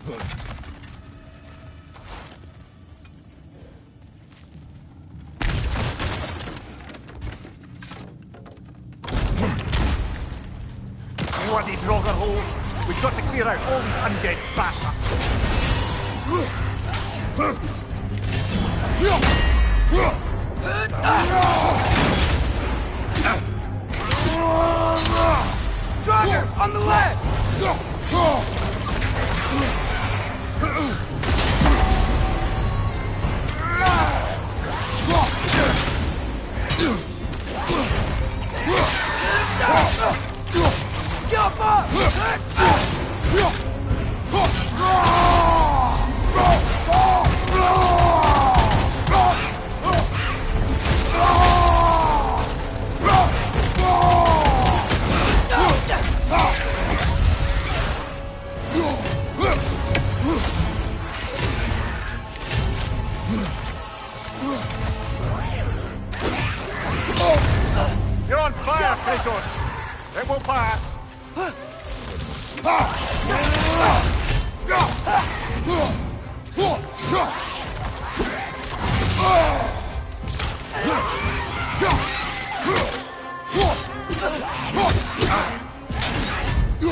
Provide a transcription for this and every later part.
Bloody drogger holes! We've got to clear out all these undead bastards! Drogger, on the left! You're on fire, Kratos! It will pass! You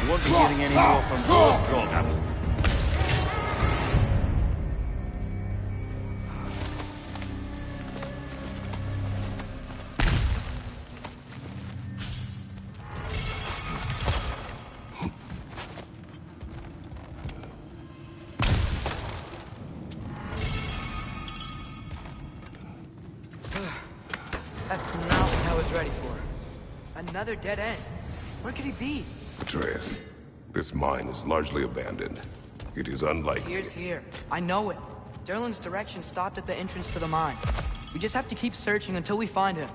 won't be getting any more from those drogger. That's not what I was ready for. Another dead end. Where could he be? Atreus, this mine is largely abandoned. It is unlikely. Here's here. I know it. Derlin's direction stopped at the entrance to the mine. We just have to keep searching until we find him.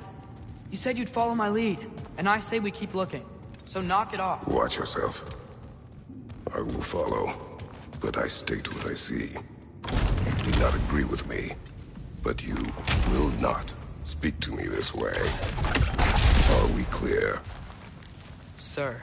You said you'd follow my lead, and I say we keep looking. So knock it off. Watch yourself. I will follow, but I state what I see. You do not agree with me, but you will not speak to me this way. Are we clear? Sir.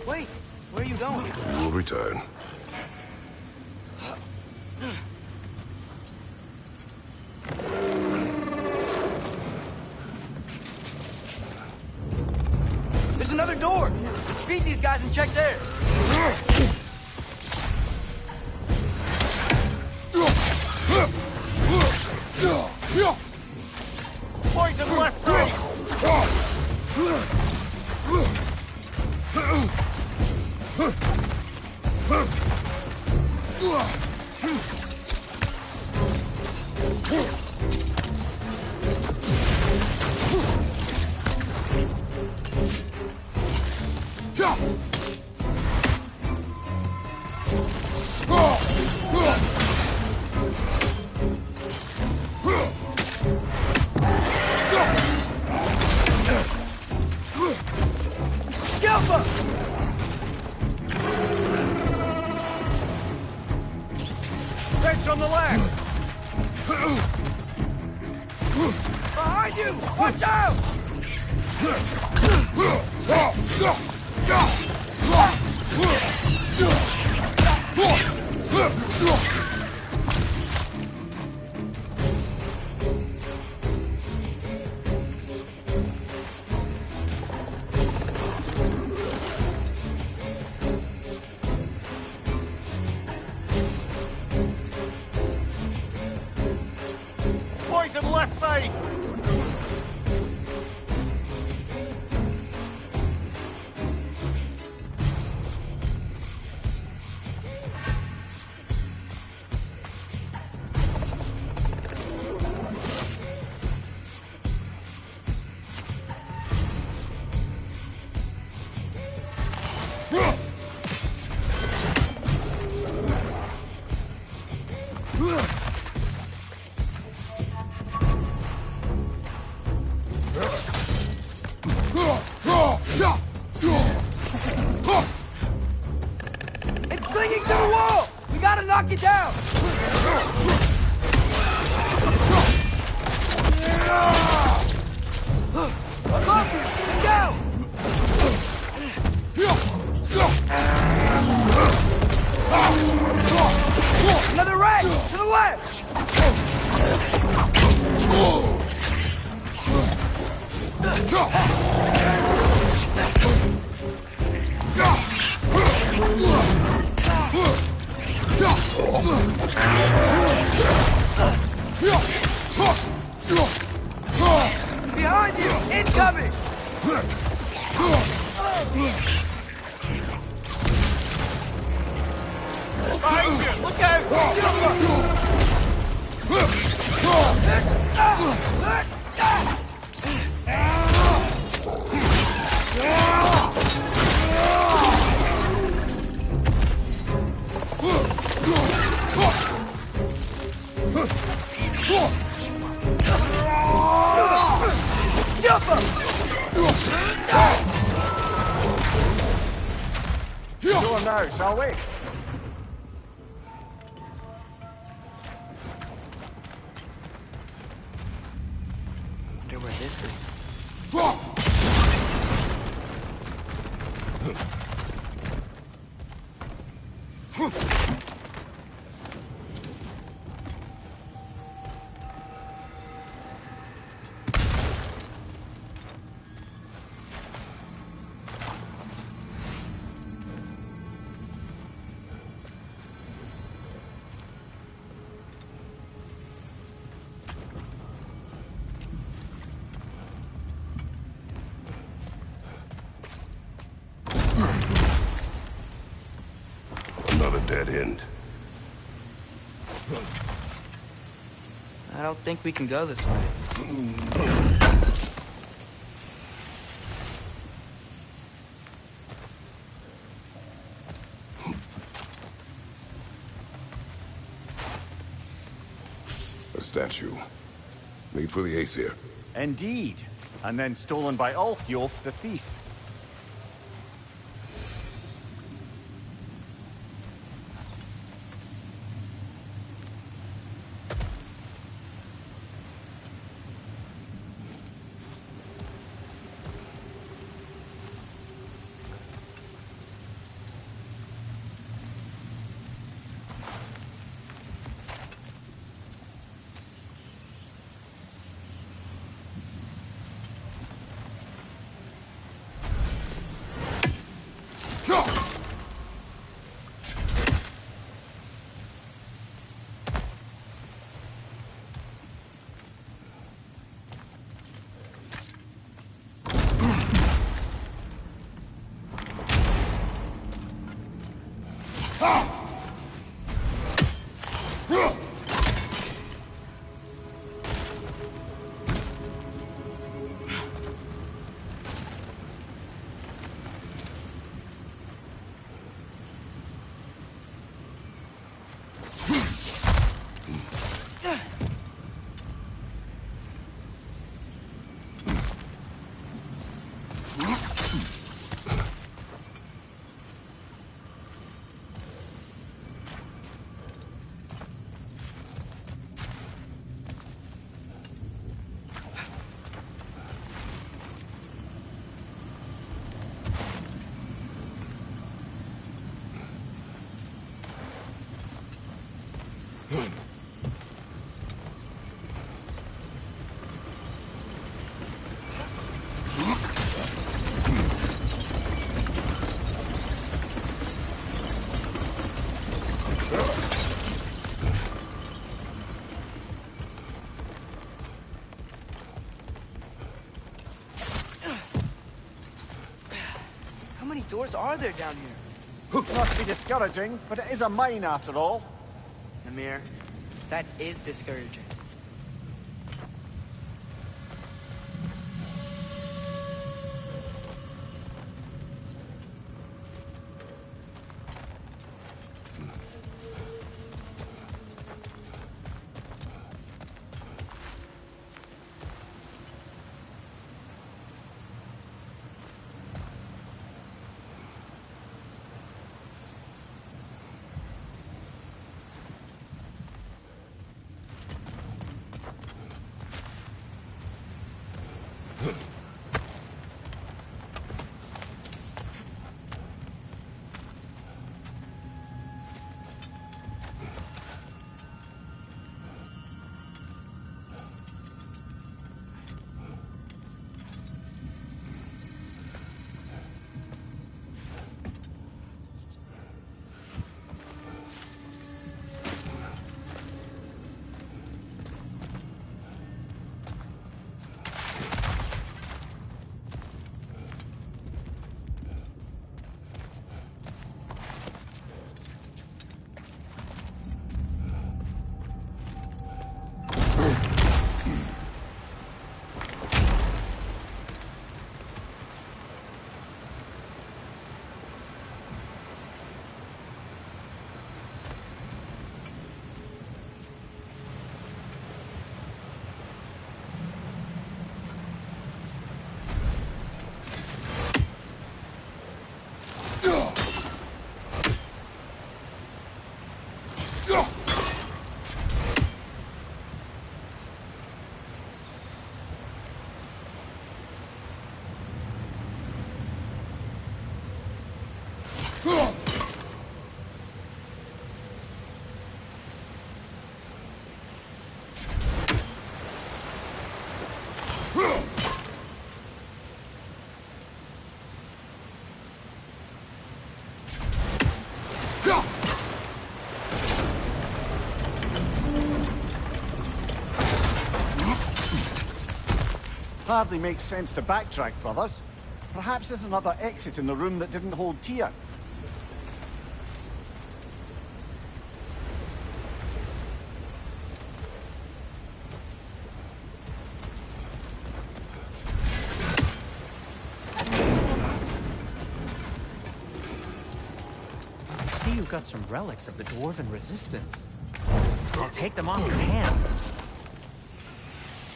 Wait, where are you going? You will return. There's another door! Beat these guys and check theirs! Poison left side! Bench on the left! Behind you! Watch out! Poison left side! It's clinging to the wall! We gotta knock it down! Above you! Let's go! Another rat! To the left! Behind you! Incoming! Behind you! Look out! on now, shall we? Wonder where this is. Another dead end. I don't think we can go this way. A statue. Made for the Aesir. Indeed. And then stolen by Ulfjolf the thief. How many doors are there down here? Must be discouraging, but it is a mine after all. Amir, that is discouraging. Hardly makes sense to backtrack, brothers. Perhaps there's another exit in the room that didn't hold Tia. I see you've got some relics of the Dwarven resistance. I'll take them off your hands.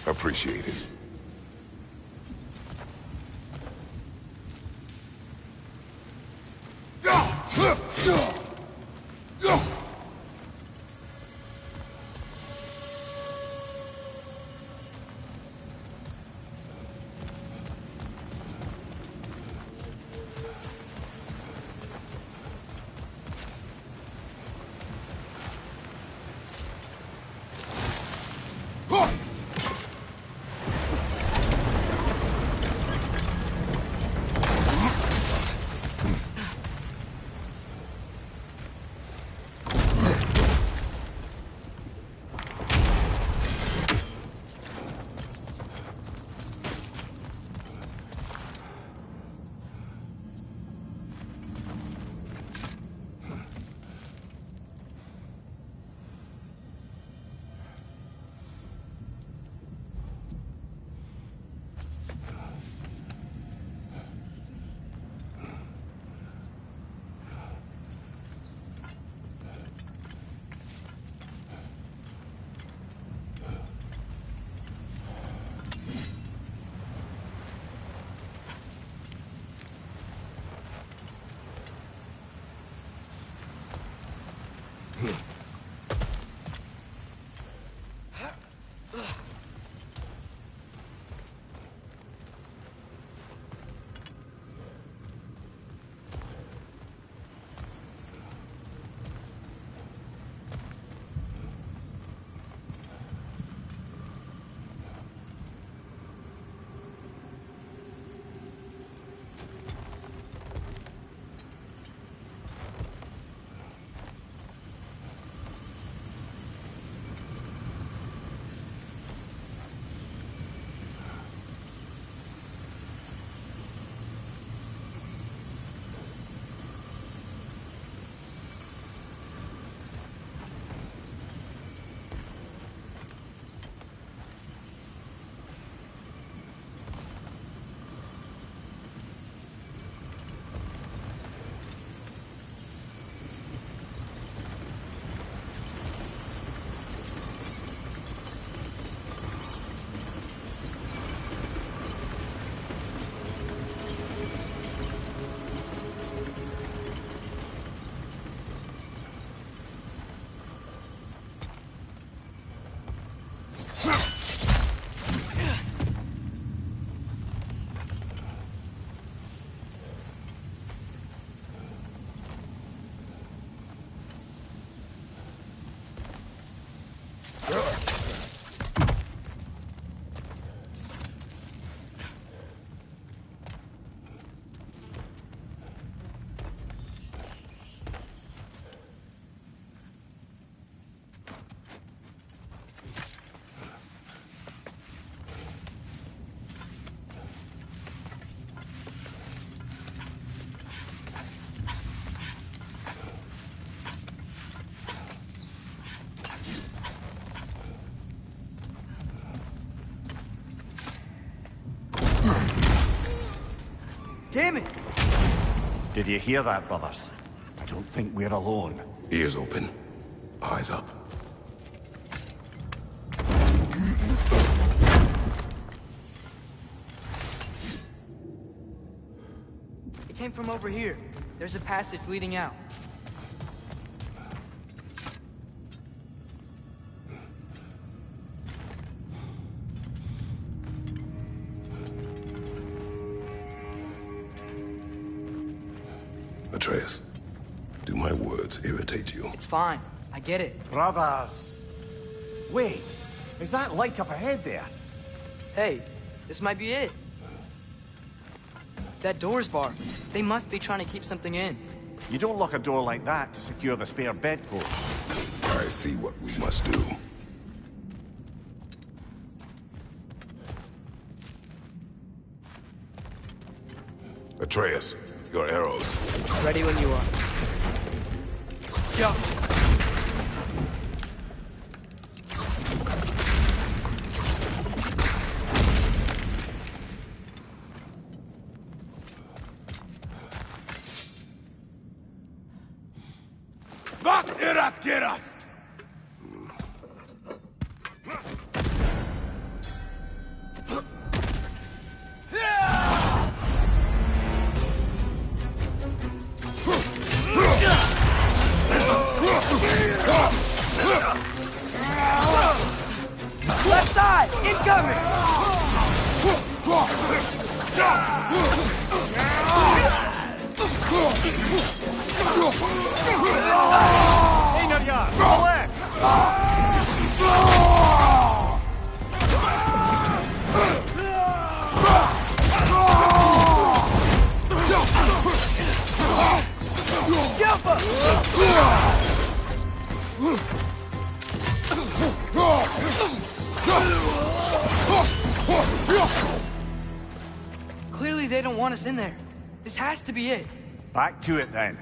Appreciate it. Damn it! Did you hear that, brothers? I don't think we're alone. Ears open. Eyes up. It came from over here. There's a passage leading out. Atreus, Do my words irritate you? It's fine. I get it. Brothers! Wait, is that light up ahead there? Hey, this might be it. That door's barred. They must be trying to keep something in. You don't lock a door like that to secure the spare bedpost. I see what we must do. Atreus, your arrows. Ready when you are. Jump! Vart ert gerast! Left side! Incoming! Einar, left! Clearly they don't want us in there. This has to be it. Back to it then.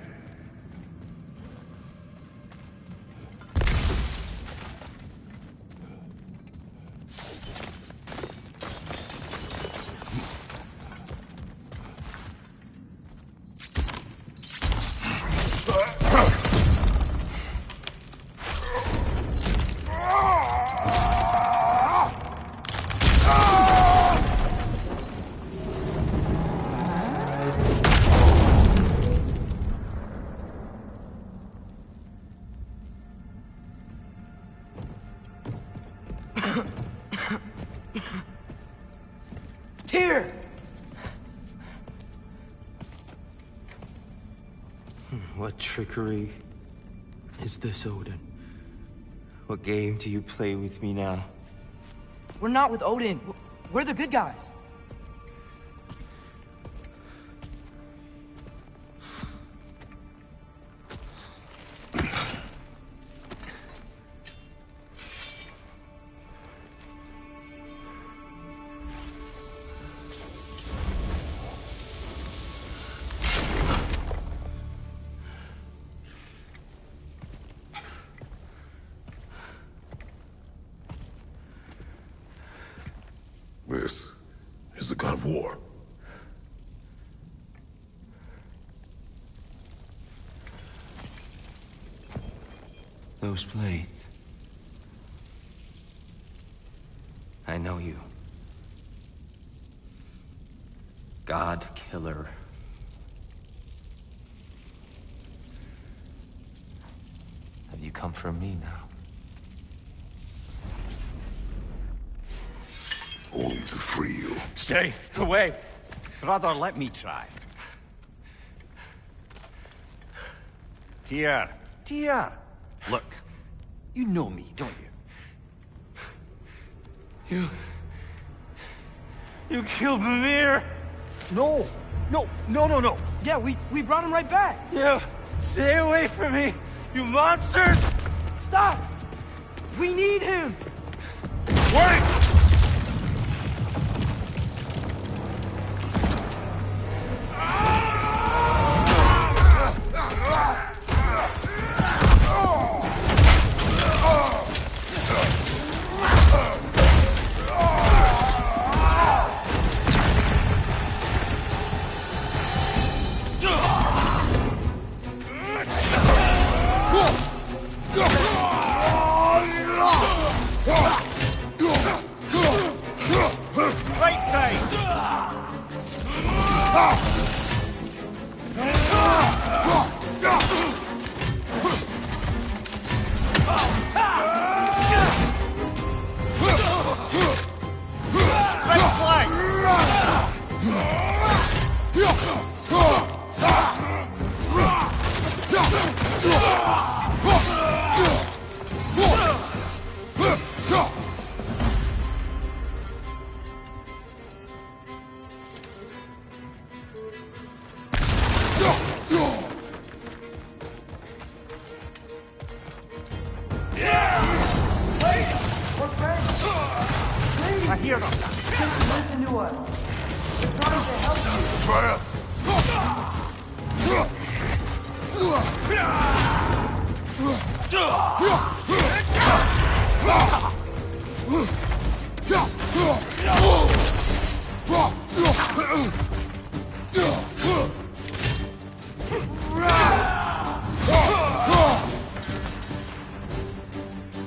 Here! What trickery is this, Odin? What game do you play with me now? We're not with Odin. We're the good guys. This is the god of war. Those blades. I know you. God killer. Have you come for me now? Only to free you. Stay away! Brother, let me try. Tyr. Look, you know me, don't you? You killed Mimir! No! Yeah, we brought him right back. You stay away from me, you monsters! Stop! We need him! Wait!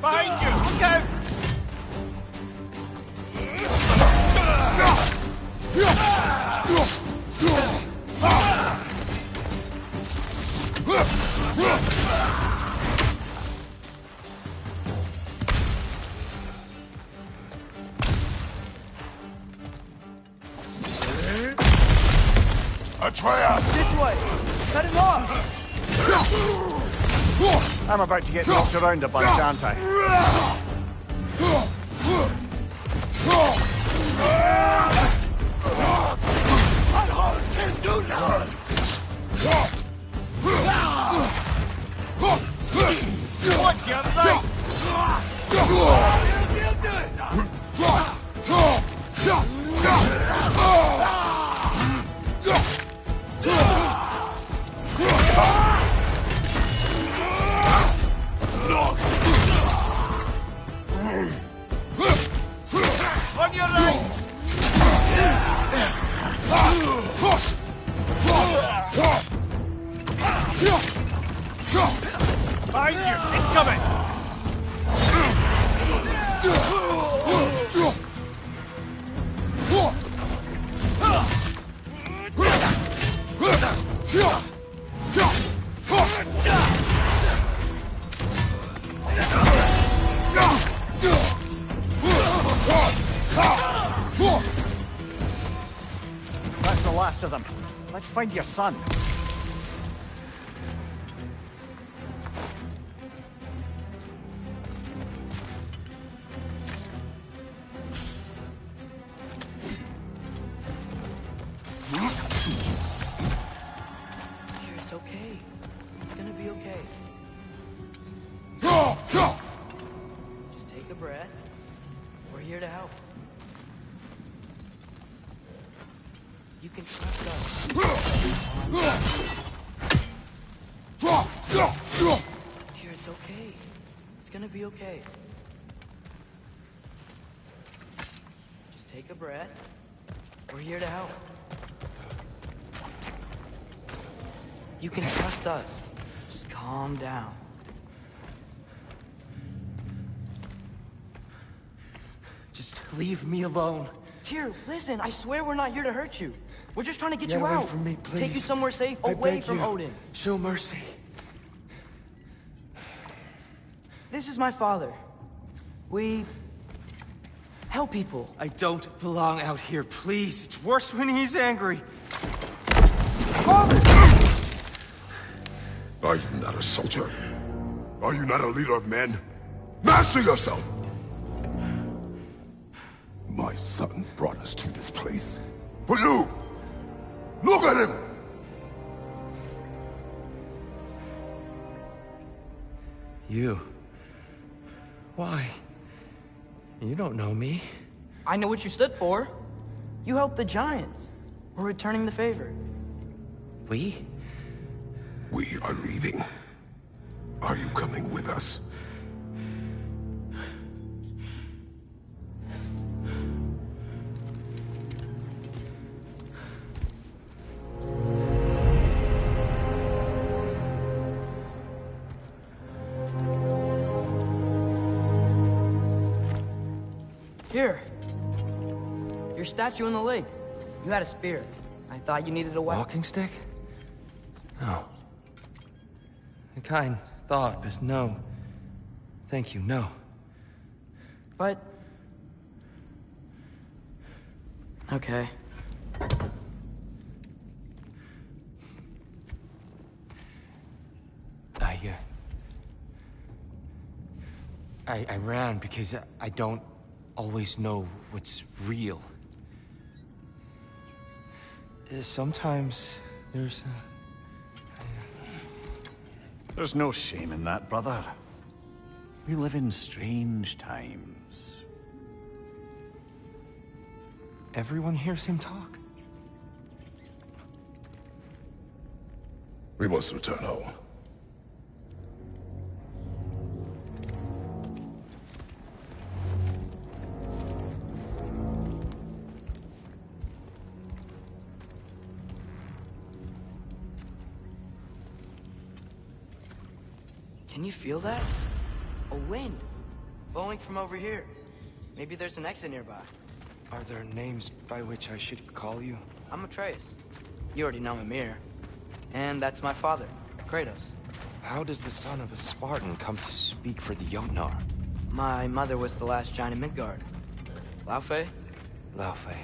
Behind you! Look out! Atreus! This way! Cut him off! I'm about to get knocked around a bunch, aren't I? Watch your right! On your right! Behind you! Incoming! That's the last of them. Let's find your son. Dear, it's okay. It's gonna be okay. Just take a breath. We're here to help. You can trust us. Dear, it's okay. It's gonna be okay. Just take a breath. We're here to help. You can trust us. Just calm down. Just leave me alone. Tyr, listen, I swear we're not here to hurt you. We're just trying to get Get you away out. from me, Take you please. somewhere safe, I away beg from you. Odin. Show mercy. This is my father. We help people. I don't belong out here, please. It's worse when he's angry. Father! Are you not a soldier? Are you not a leader of men? Master yourself! My son brought us to this place. For you! Look at him! You? Why? You don't know me. I know what you stood for. You helped the Giants. We're returning the favor. We? We are leaving. Are you coming with us? Here. Your statue in the lake. You had a spear. I thought you needed a weapon. Walking stick? No. A kind thought, but no. Thank you, no. But... okay. I ran because I don't always know what's real. Sometimes there's There's no shame in that, brother. We live in strange times. Everyone hears him talk. We must return home. Can you feel that? A wind. Blowing from over here. Maybe there's an exit nearby. Are there names by which I should call you? I'm Atreus. You already know Mimir. And that's my father, Kratos. How does the son of a Spartan come to speak for the Jotnar? My mother was the last giant in Midgard. Laufey? Laufey.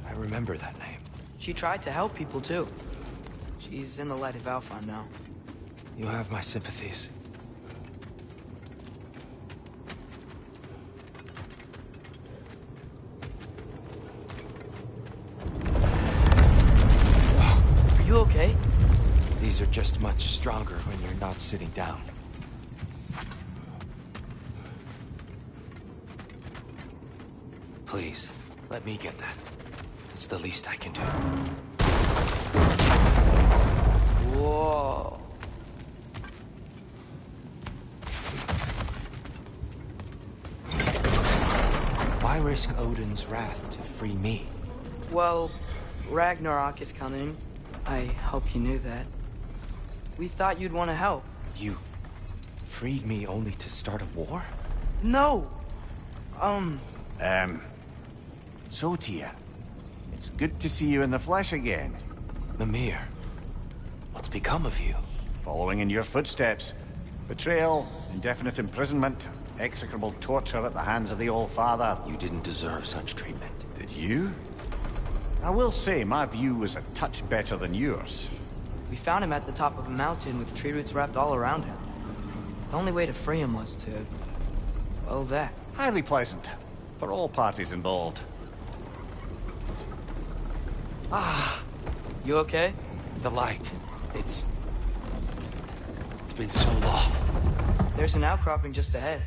I remember that name. She tried to help people too. She's in the light of Alphon now. You have my sympathies. Are you okay? These are just much stronger when you're not sitting down. Please, let me get that. It's the least I can do. Whoa. Why risk Odin's wrath to free me? Well, Ragnarok is coming. I hope you knew that. We thought you'd want to help. You freed me only to start a war? No! So, Tyr, it's good to see you in the flesh again. Mimir, what's become of you? Following in your footsteps. Betrayal, indefinite imprisonment, execrable torture at the hands of the All-Father. You didn't deserve such treatment. Did you? I will say, my view was a touch better than yours. We found him at the top of a mountain with tree roots wrapped all around him. The only way to free him was to... well, that. Highly pleasant. For all parties involved. You okay? The light. It's been so long. There's an outcropping just ahead.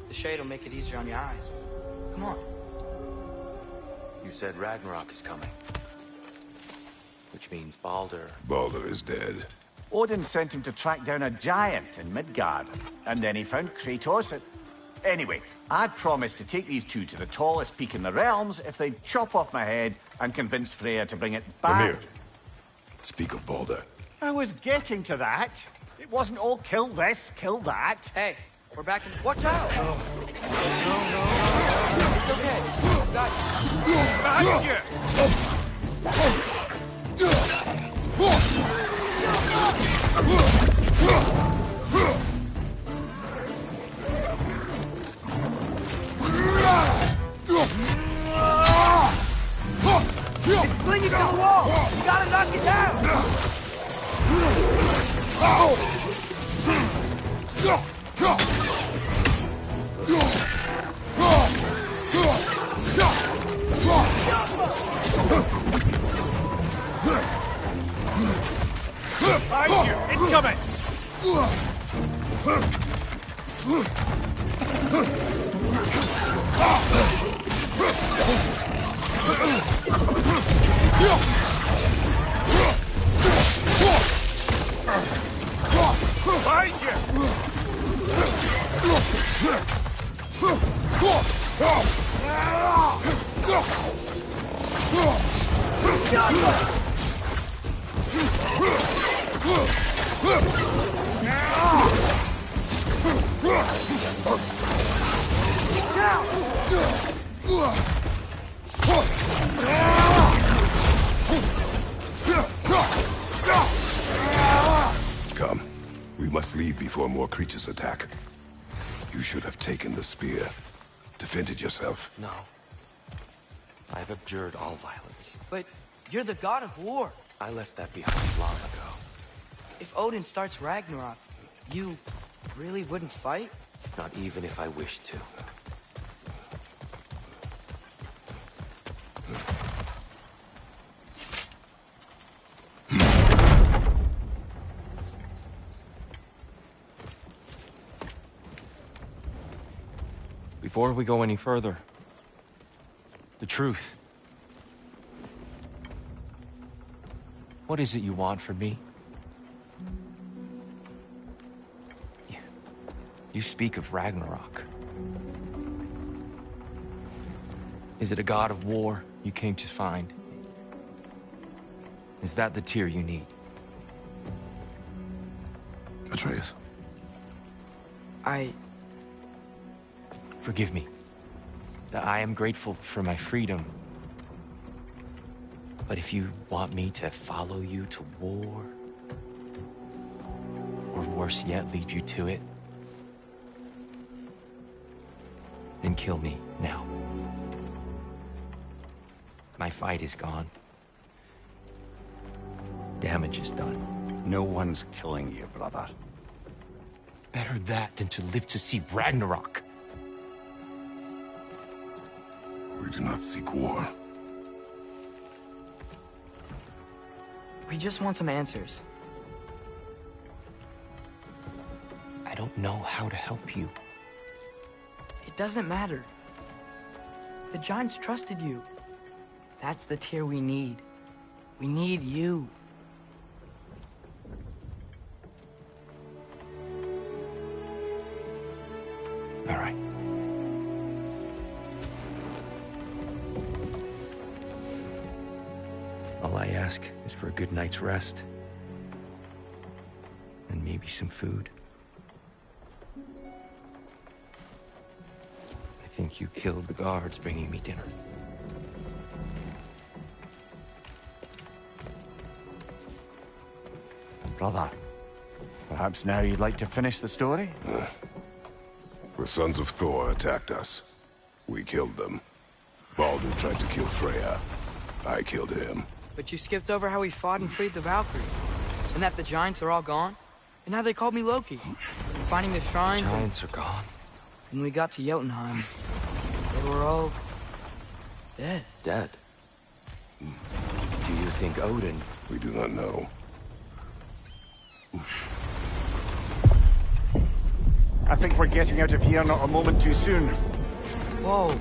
The shade will make it easier on your eyes. Come on. You said Ragnarok is coming. Which means Baldur. Baldur is dead. Odin sent him to track down a giant in Midgard, and then he found Kratos. Anyway, I'd promised to take these two to the tallest peak in the realms if they'd chop off my head and convince Freya to bring it back. Mimir, speak of Baldur. I was getting to that. It wasn't all kill this, kill that. Hey, we're back in... Watch out! No. It's okay. Got Behind you! It's clinging to the wall! You gotta knock it down! Behind you! Incoming! Behind Come. We must leave before more creatures attack. You should have taken the spear. Defended yourself. No. I've abjured all violence. But you're the god of war. I left that behind long ago. If Odin starts Ragnarok, you really wouldn't fight? Not even if I wished to. Before we go any further, the truth. What is it you want from me? You speak of Ragnarok. Is it a god of war you came to find? Is that the Tyr you need? Atreus, Forgive me. I am grateful for my freedom. But if you want me to follow you to war, or worse yet, lead you to it, then kill me now. My fight is gone. Damage is done. No one's killing you, brother. Better that than to live to see Ragnarok. We do not seek war. We just want some answers. I don't know how to help you. It doesn't matter. The Giants trusted you. That's the Tyr we need. We need you. All right. All I ask is for a good night's rest. And maybe some food. I think you killed the guards bringing me dinner. Brother, perhaps now you'd like to finish the story? The sons of Thor attacked us. We killed them. Baldur tried to kill Freya. I killed him. But you skipped over how we fought and freed the Valkyries. And that the Giants are all gone. And now they called me Loki. Finding the shrines Giants are gone. and we got to Jotunheim. They were all... dead. Dead. Do you think Odin... We do not know. I think we're getting out of here not a moment too soon. Whoa,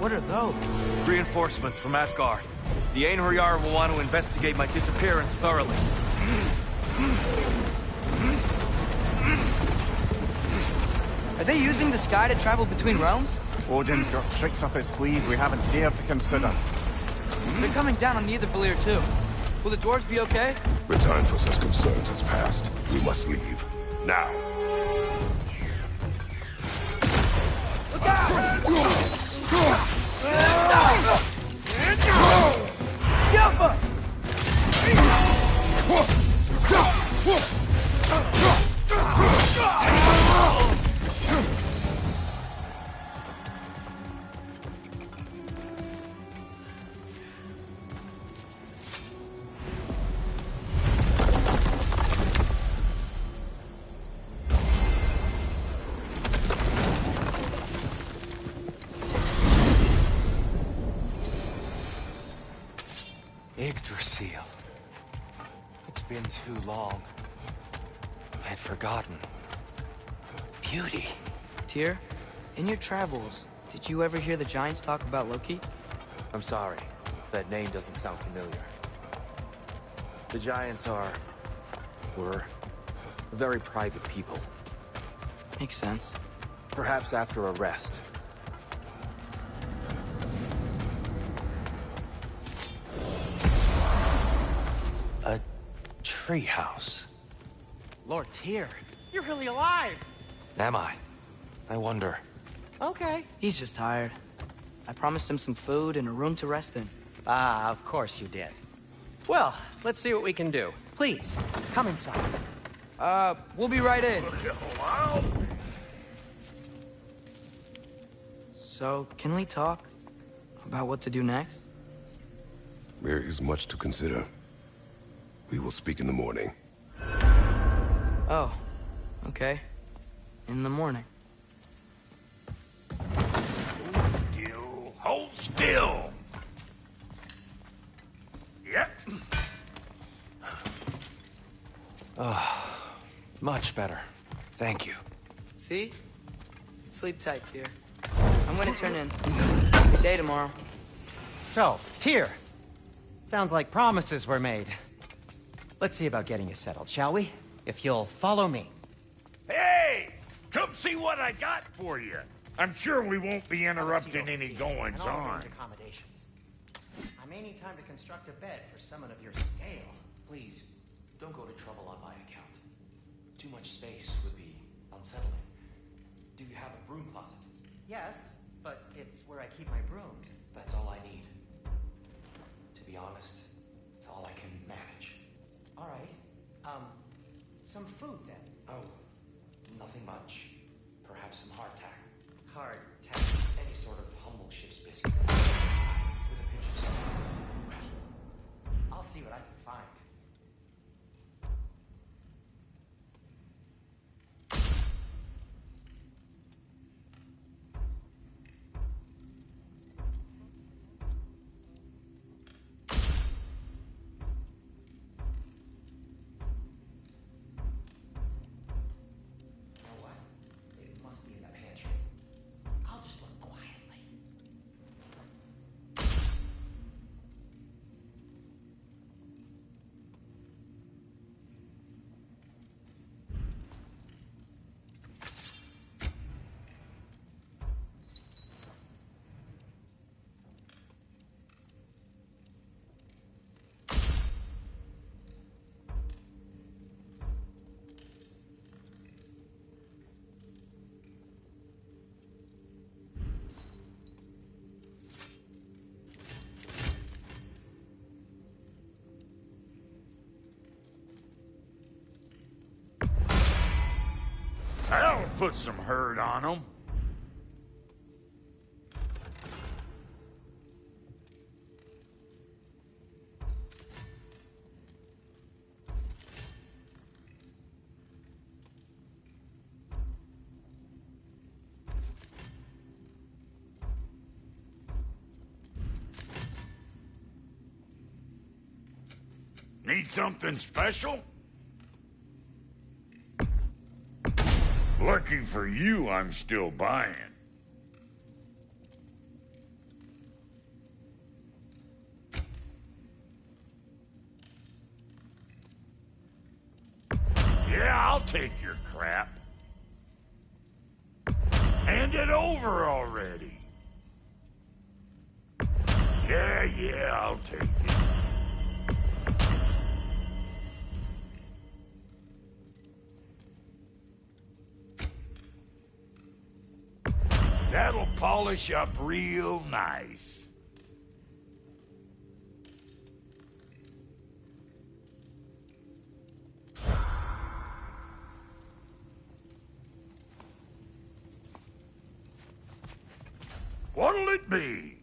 what are those? Reinforcements from Asgard. The Einherjar will want to investigate my disappearance thoroughly. Are they using the sky to travel between realms? Odin's got tricks up his sleeve we haven't dared to consider. They're coming down on Nether too. Will the dwarves be okay? The time for such concerns has passed. We must leave. Now. Look out! Jumper! Yggdrasil. It's been too long. I'd forgotten. Beauty. Tyr, in your travels, did you ever hear the Giants talk about Loki? I'm sorry. That name doesn't sound familiar. The Giants were very private people. Makes sense. Perhaps after a rest. A treehouse. Lord Tyr. You're really alive! Am I? I wonder. Okay. He's just tired. I promised him some food and a room to rest in. Ah, of course you did. Well, let's see what we can do. Please, come inside. We'll be right in. So, can we talk about what to do next? There is much to consider. We will speak in the morning. Oh, okay. In the morning. Still. Hold still. Yep. Much better. Thank you. See? Sleep tight, Tyr. I'm gonna turn in. Good day tomorrow. So, Tyr. Sounds like promises were made. Let's see about getting you settled, shall we? If you'll follow me. Hey! Come see what I got for you. I'm sure we won't be interrupting any goings-on. Accommodations. I may need time to construct a bed for someone of your scale. Please, don't go to trouble on my account. Too much space would be unsettling. Do you have a broom closet? Yes, but it's where I keep my brooms. That's all I need. To be honest, it's all I can manage. All right. Some food then. Oh, nothing much. Perhaps some hardtack. Hardtack. Any sort of humble ship's biscuit. With a pinch of salt. Well, I'll see what I can find. That'll put some hurt on them. Need something special? Lucky for you, I'm still buying. Yeah, I'll take your crap. Hand it over already. Yeah, I'll take it. That'll polish up real nice. What'll it be?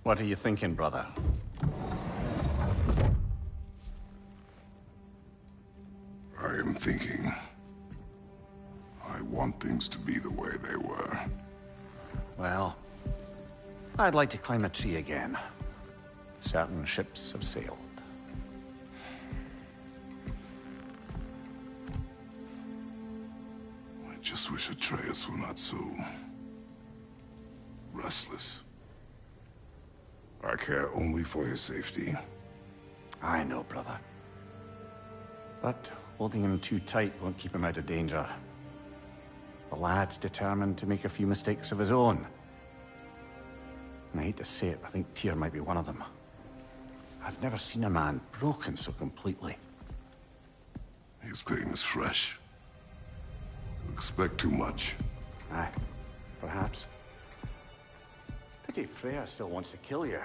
What are you thinking, brother? I am thinking. I want things to be the way they were. Well, I'd like to climb a tree again. Certain ships have sailed. I just wish Atreus were not so restless. I care only for his safety. I know, brother. But holding him too tight won't keep him out of danger. The lad's determined to make a few mistakes of his own. And I hate to say it, I think Tyr might be one of them. I've never seen a man broken so completely. His pain is fresh. You expect too much. Aye, perhaps. Pity Freya still wants to kill you.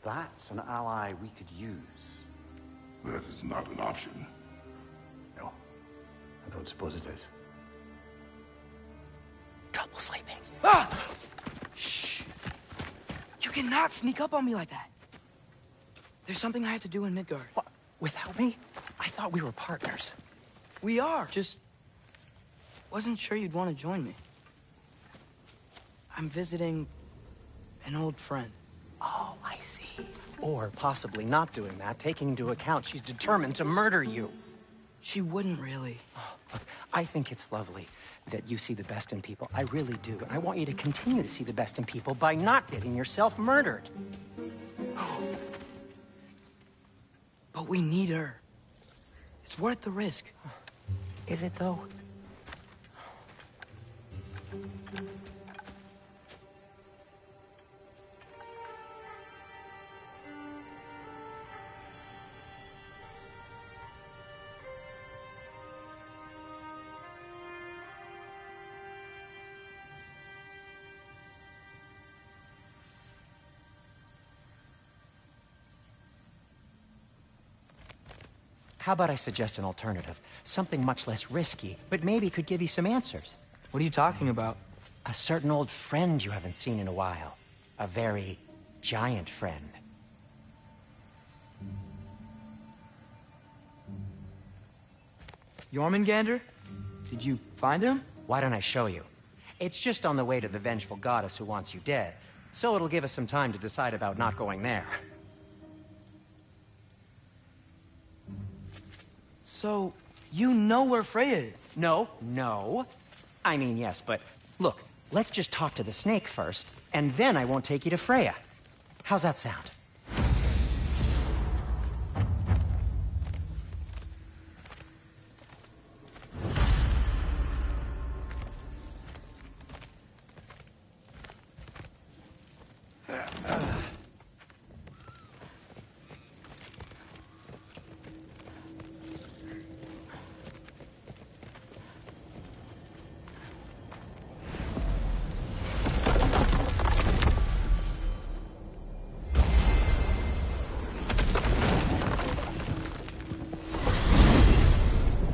That's an ally we could use. That is not an option. No, I don't suppose it is. Trouble sleeping. Ah! Shh. You cannot sneak up on me like that. There's something I have to do in Midgard. What? Without me? I thought we were partners. We are. Just wasn't sure you'd want to join me. I'm visiting an old friend. Oh, I see. Or possibly not doing that, taking into account she's determined to murder you. She wouldn't really. Look, I think it's lovely that you see the best in people. I really do. And I want you to continue to see the best in people by not getting yourself murdered. But we need her. It's worth the risk. Is it, though? How about I suggest an alternative? Something much less risky, but maybe could give you some answers. What are you talking about? A certain old friend you haven't seen in a while. A very giant friend. Jormungandr? Did you find him? Why don't I show you? It's just on the way to the vengeful goddess who wants you dead, so it'll give us some time to decide about not going there. So, you know where Freya is? No. I mean, yes, but look, let's just talk to the snake first, and then I won't take you to Freya. How's that sound?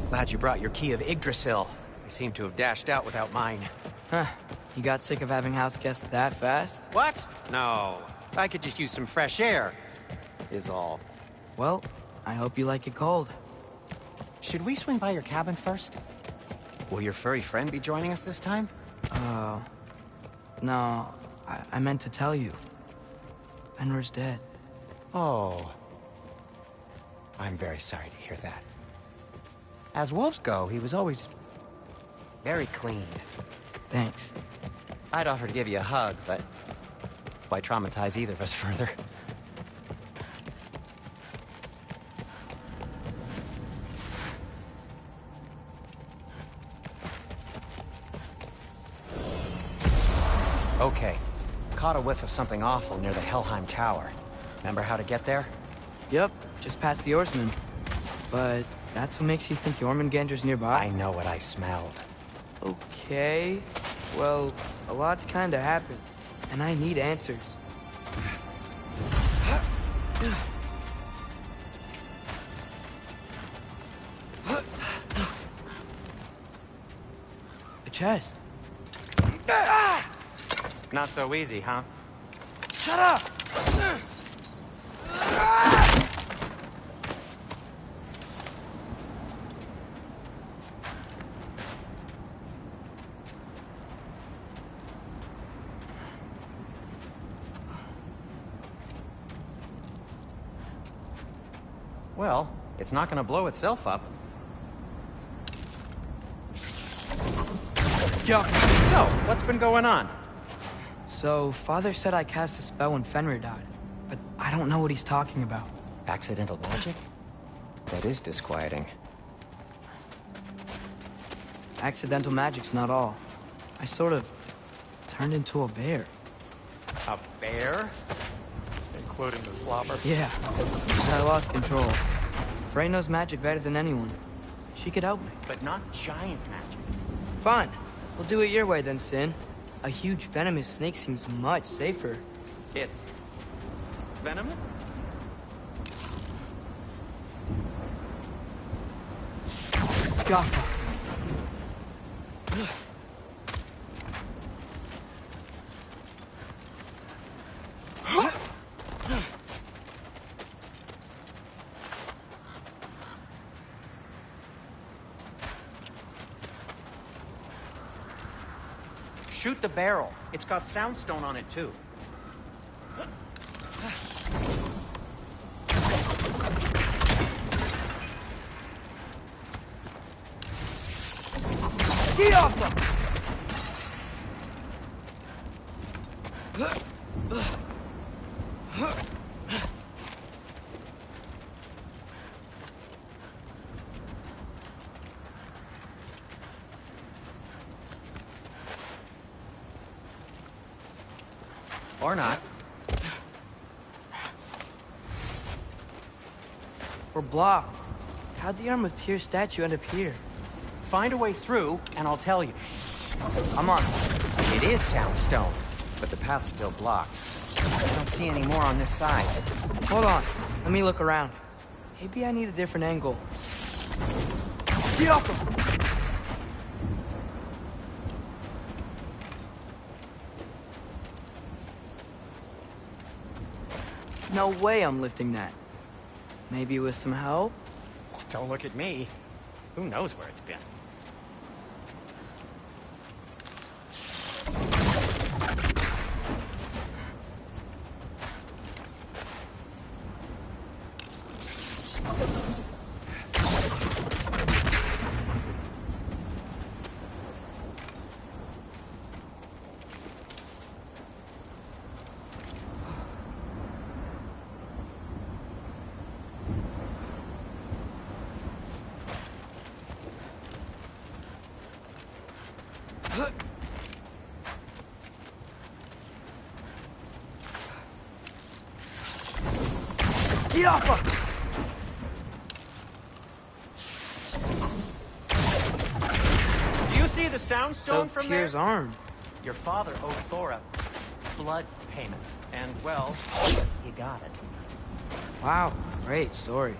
Glad you brought your key of Yggdrasil. I seem to have dashed out without mine. Huh. You got sick of having house guests that fast? What? No. I could just use some fresh air, is all. Well, I hope you like it cold. Should we swing by your cabin first? Will your furry friend be joining us this time? No. I meant to tell you. Fenrir's dead. Oh. I'm very sorry to hear that. As wolves go, he was always very clean. Thanks. I'd offer to give you a hug, but why traumatize either of us further? Okay. Caught a whiff of something awful near the Helheim Tower. Remember how to get there? Yep, just past the Oarsman. But that's what makes you think Jormungandr's nearby? I know what I smelled. Okay. Well, a lot's kinda happened, and I need answers. A chest. Not so easy, huh? Shut up! Well, it's not gonna blow itself up. Yo. So, what's been going on? So, Father said I cast a spell when Fenrir died, but I don't know what he's talking about. Accidental magic? That is disquieting. Accidental magic's not all. I sort of turned into a bear. A bear? Including the slobber. Yeah, I lost control. Frey knows magic better than anyone. She could help me. But not giant magic. Fine. We'll do it your way then, Sin. A huge venomous snake seems much safer. It's... venomous? Scaffa. Shoot the barrel. It's got soundstone on it, too. Get off them! Or not. We're blocked. How'd the Arm of Tears statue end up here? Find a way through, and I'll tell you. I'm on. It is soundstone, but the path's still blocked. I don't see any more on this side. Hold on. Let me look around. Maybe I need a different angle. Get off them! No way I'm lifting that. Maybe with some help? Don't look at me. Who knows where it's been? Get off her! Do you see the soundstone from there? Tyr's arm. Your father owed Thora blood payment. And, well, he got it. Wow, great story.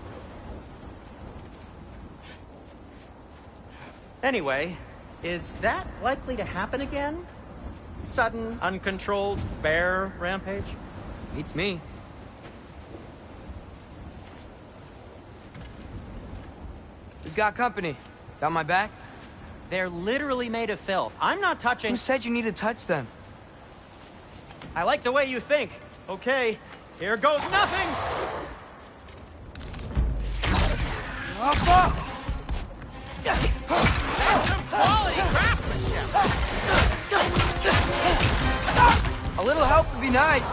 Anyway, is that likely to happen again? Sudden, uncontrolled bear rampage? Beats me. We've got company. Got my back? They're literally made of filth. I'm not touching... Who said you need to touch them? I like the way you think. Okay, here goes nothing! Up! Quality craftsmanship! A little help would be nice.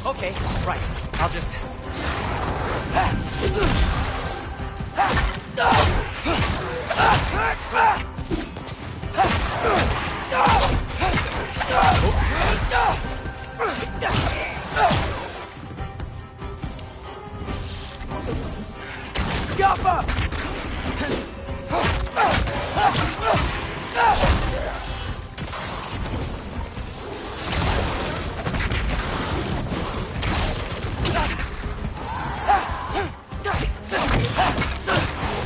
Okay, right. I'll just... Goppa!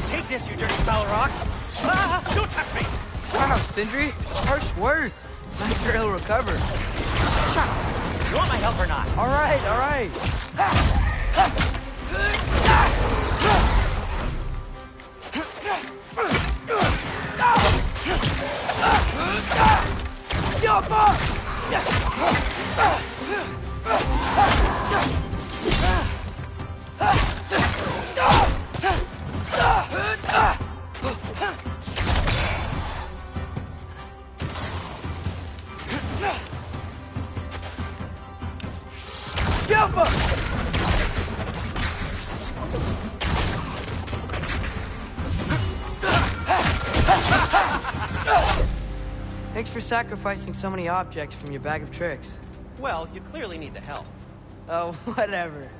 Take this, you dirty foul rocks! Ah, don't touch me! Wow, Sindri, harsh words. Not sure he'll recover. You want my help or not? All right, all right. Thanks for sacrificing so many objects from your bag of tricks. Well, you clearly need the help. Oh, whatever.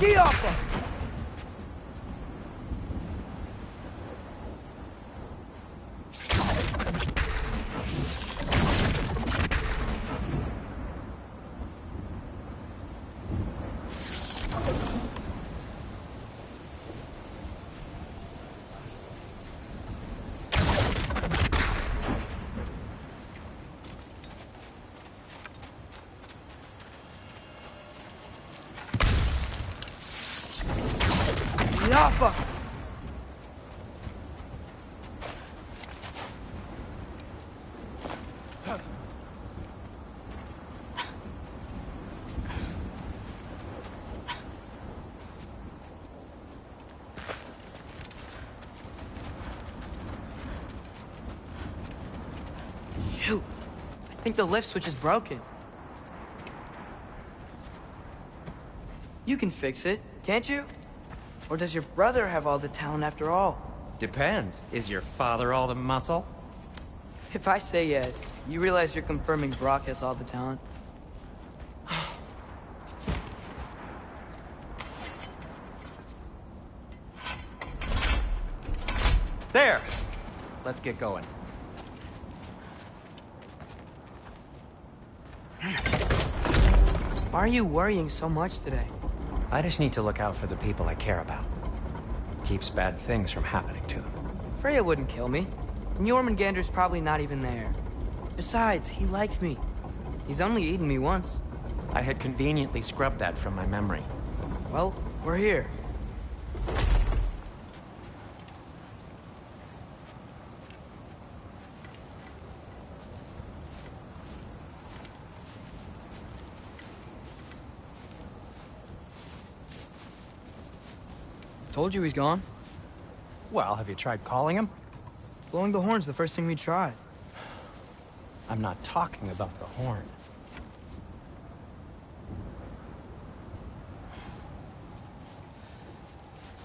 Ski off them! Yappa! Shoot! I think the lift switch is broken. You can fix it, can't you? Or does your brother have all the talent after all? Depends. Is your father all the muscle? If I say yes, you realize you're confirming Brock has all the talent? There! Let's get going. Why are you worrying so much today? I just need to look out for the people I care about. Keeps bad things from happening to them. Freya wouldn't kill me. And Jormungandr's probably not even there. Besides, he likes me. He's only eaten me once. I had conveniently scrubbed that from my memory. Well, we're here. Told you he's gone. Well, have you tried calling him? Blowing the horn's the first thing we tried. I'm not talking about the horn.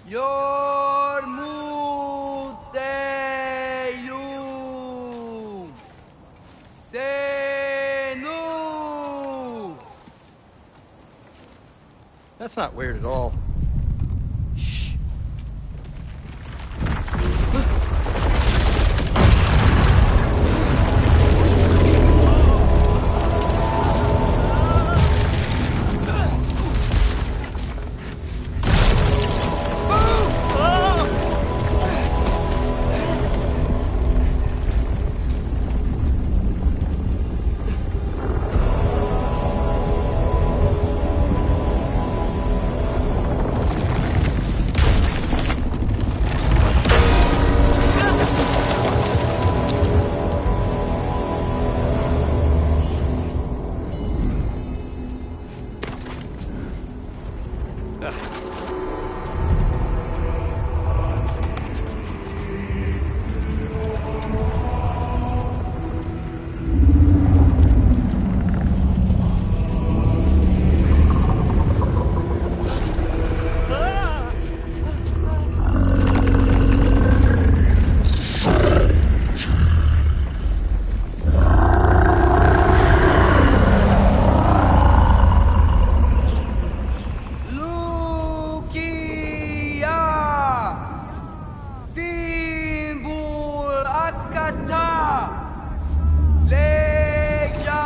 Yormuteyu Senu. That's not weird at all. Ata! Leja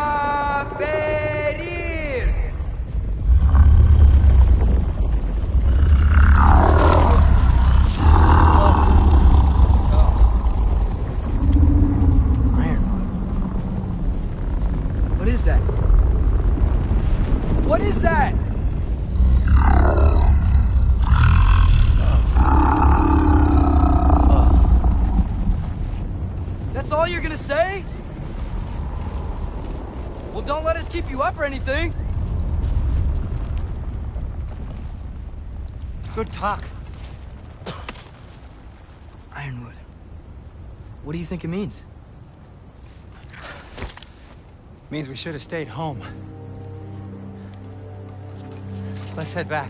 ferir! What is that? What is that? That's all you're gonna say? Well, don't let us keep you up or anything. Good talk. Ironwood. What do you think it means? Means we should have stayed home. Let's head back.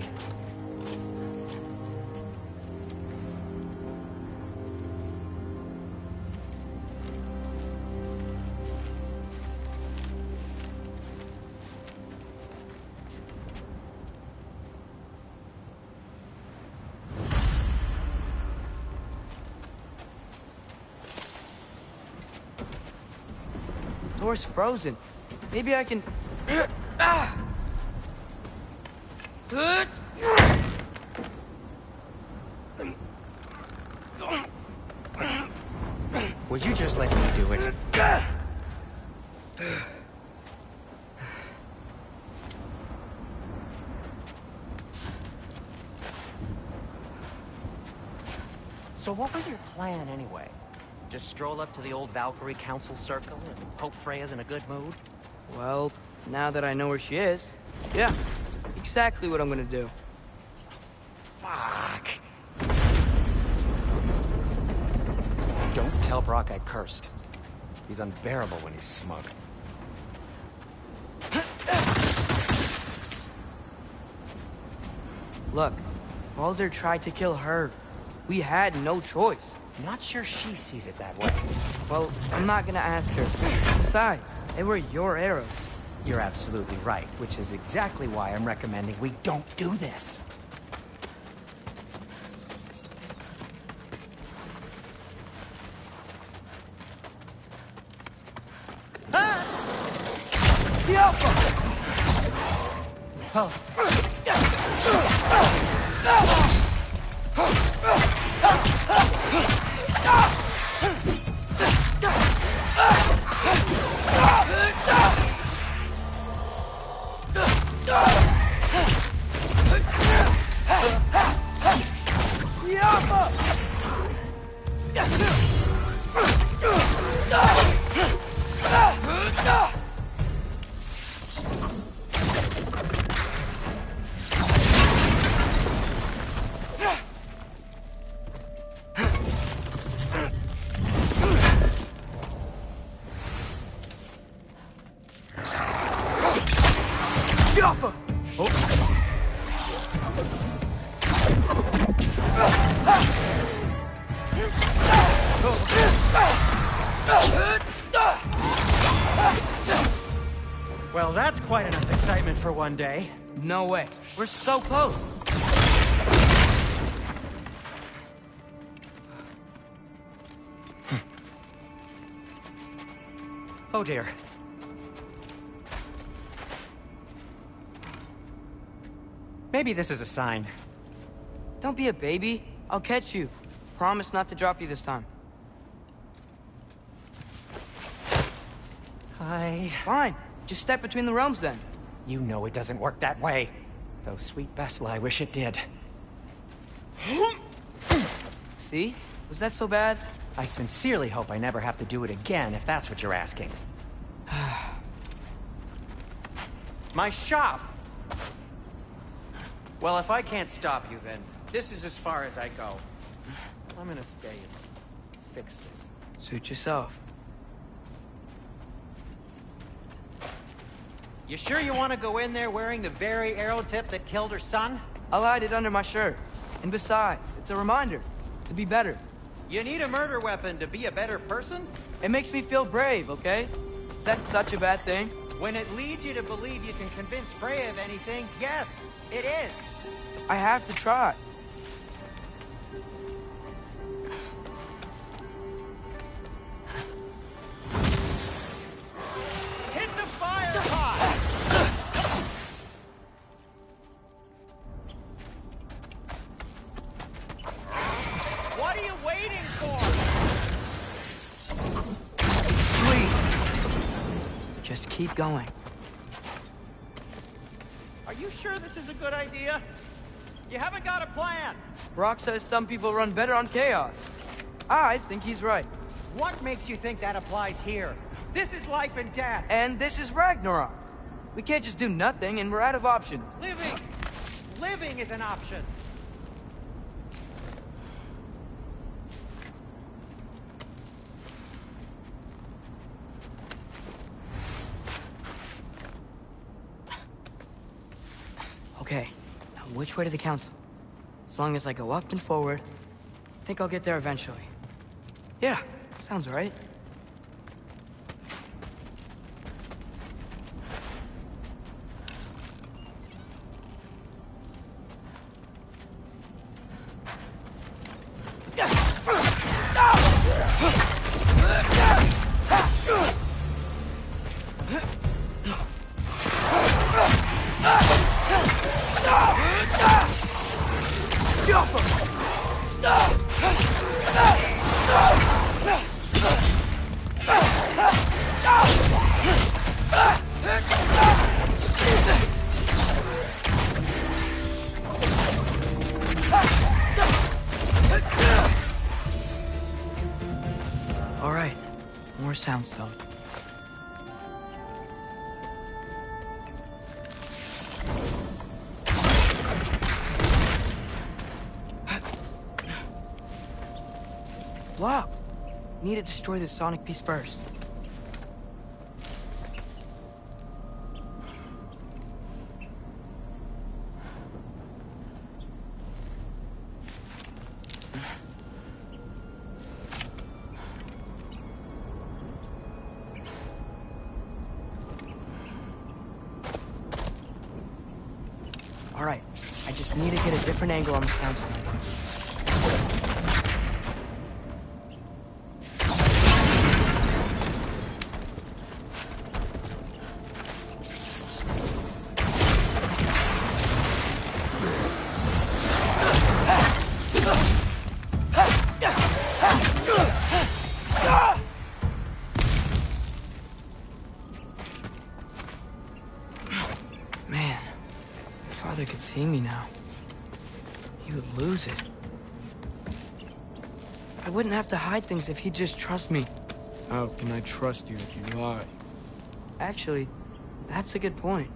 Door's frozen. Maybe I can... Ah! Would you just let me do it? So what was your plan anyway? Just stroll up to the old Valkyrie Council Circle and hope Freya's in a good mood? Well, now that I know where she is, yeah, exactly what I'm gonna do. Fuck. Don't tell Brock I cursed. He's unbearable when he's smug. Look, Baldur tried to kill her. We had no choice. Not sure she sees it that way. Well, I'm not gonna ask her. Besides, they were your arrows. You're absolutely right, which is exactly why I'm recommending we don't do this. Well, that's quite enough excitement for one day. No way. We're so close. Oh dear. Maybe this is a sign. Don't be a baby. I'll catch you. Promise not to drop you this time. Fine. Just step between the realms then. You know it doesn't work that way. Though, sweet Bessel, I wish it did. See? Was that so bad? I sincerely hope I never have to do it again, if that's what you're asking. My shop! Well, if I can't stop you, then this is as far as I go. I'm gonna stay and fix this. Suit yourself. You sure you want to go in there wearing the very arrow tip that killed her son? I'll hide it under my shirt. And besides, it's a reminder to be better. You need a murder weapon to be a better person? It makes me feel brave, okay? Is that such a bad thing? When it leads you to believe you can convince Freya of anything, yes, it is. I have to try. waiting for? Please. Just keep going. Are you sure this is a good idea? You haven't got a plan. Brock says some people run better on chaos. I think he's right. What makes you think that applies here? This is life and death. And this is Ragnarok. We can't just do nothing, and we're out of options. Living is an option. Okay, now which way to the council? As long as I go up and forward, I think I'll get there eventually. Yeah, sounds right. All right, more soundstone. It's blocked. Need to destroy the sonic piece first. All right, I just need to get a different angle on the soundstone. Man, if Father could see me now, he would lose it. I wouldn't have to hide things if he'd just trust me. How can I trust you if you lie? Actually, that's a good point.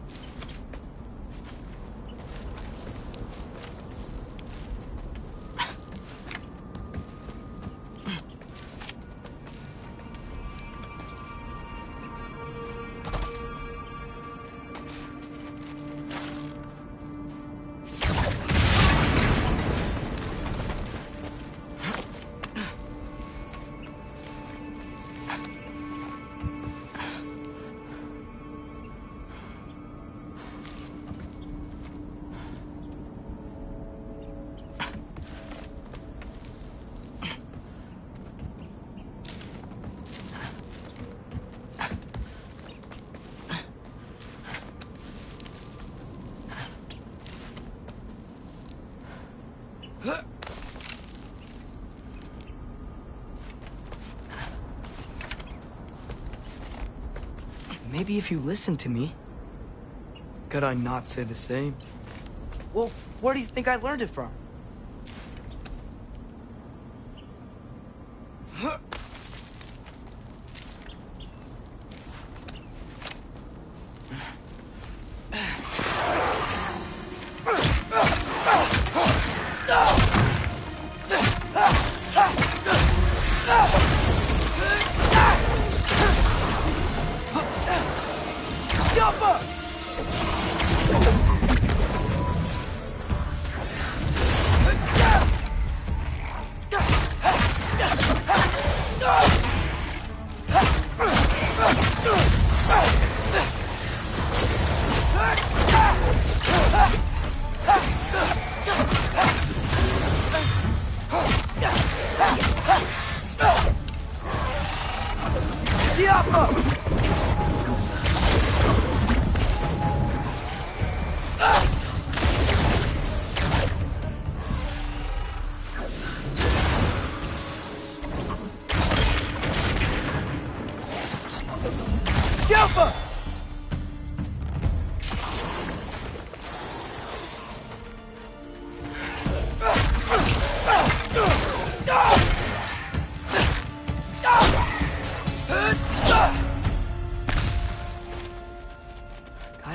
Maybe if you listened to me. Could I not say the same? Well, where do you think I learned it from?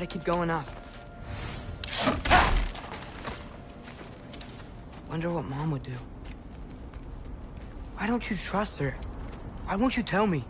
keep going up. Wonder what Mom would do. Why don't you trust her? Why won't you tell me?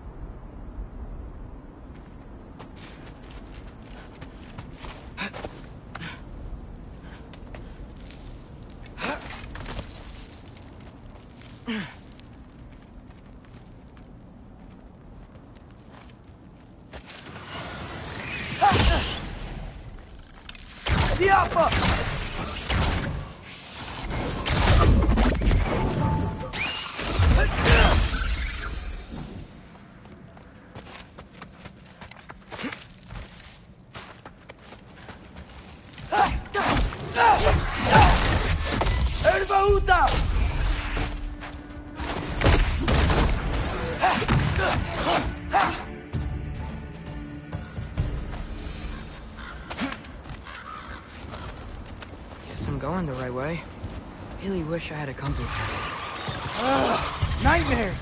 Guess I'm going the right way. Really wish I had a compass. Nightmare!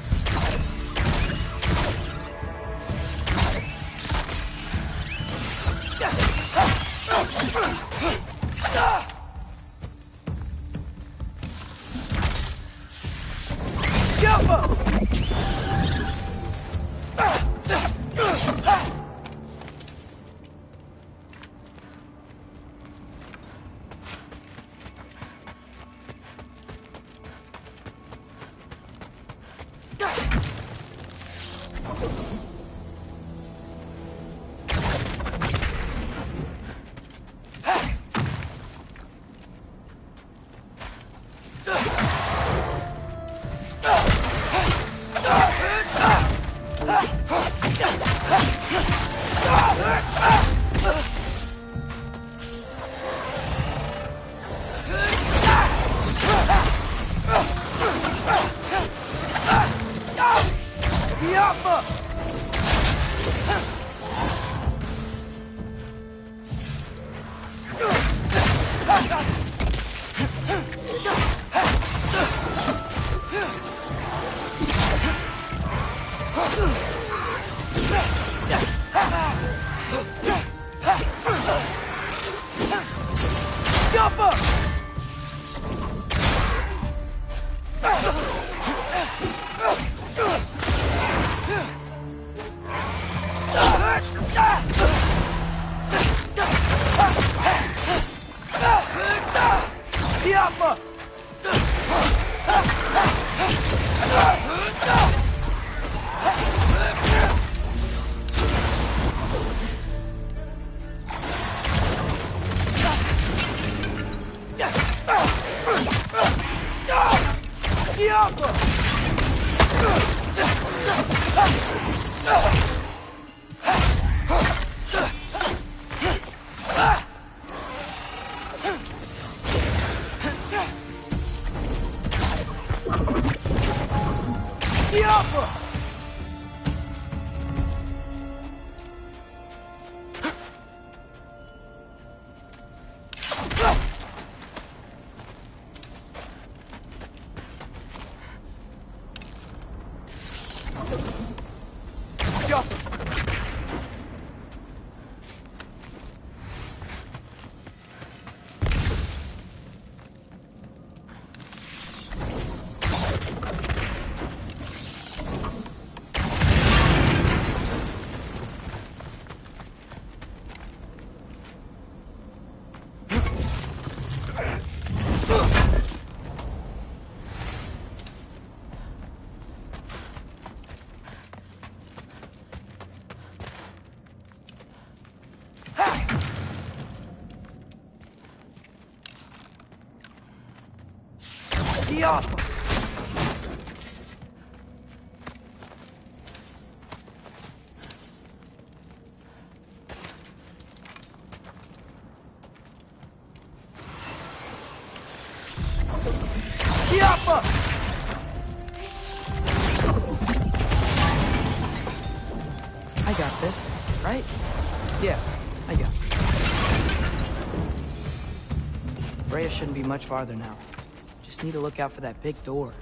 I got this, right? Yeah, I got it. Freya shouldn't be much farther now. Just need to look out for that big door.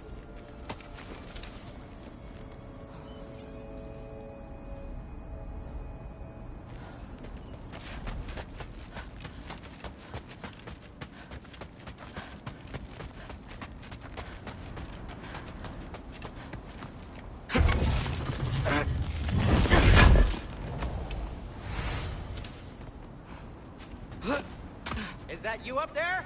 you up there?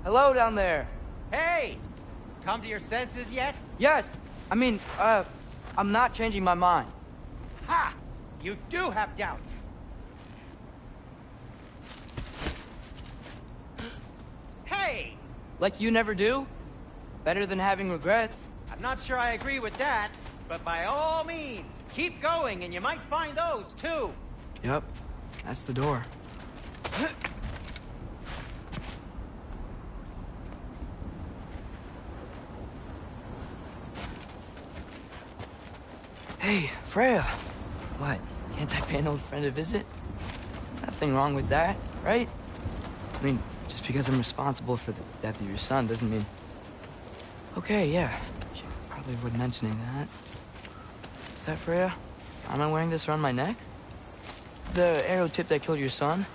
Hello down there. Hey! Come to your senses yet? Yes. I mean, I'm not changing my mind. Ha! You do have doubts. Hey! Like you never do? Better than having regrets. I'm not sure I agree with that, but by all means, keep going and you might find those too. Yep, that's the door. Hey, Freya. What? Can't I pay an old friend a visit? Nothing wrong with that, right? I mean, just because I'm responsible for the death of your son doesn't mean... Okay, yeah. Should probably avoid mentioning that. Is that Freya? Am I wearing this around my neck? The arrow tip that killed your son?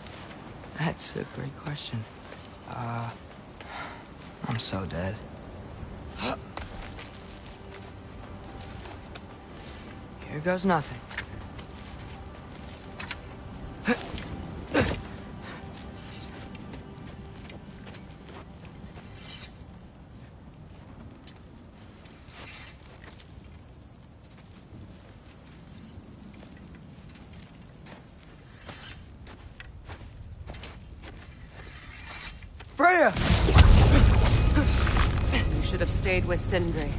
That's a great question. I'm so dead. Here goes nothing. Freya! You should have stayed with Sindri.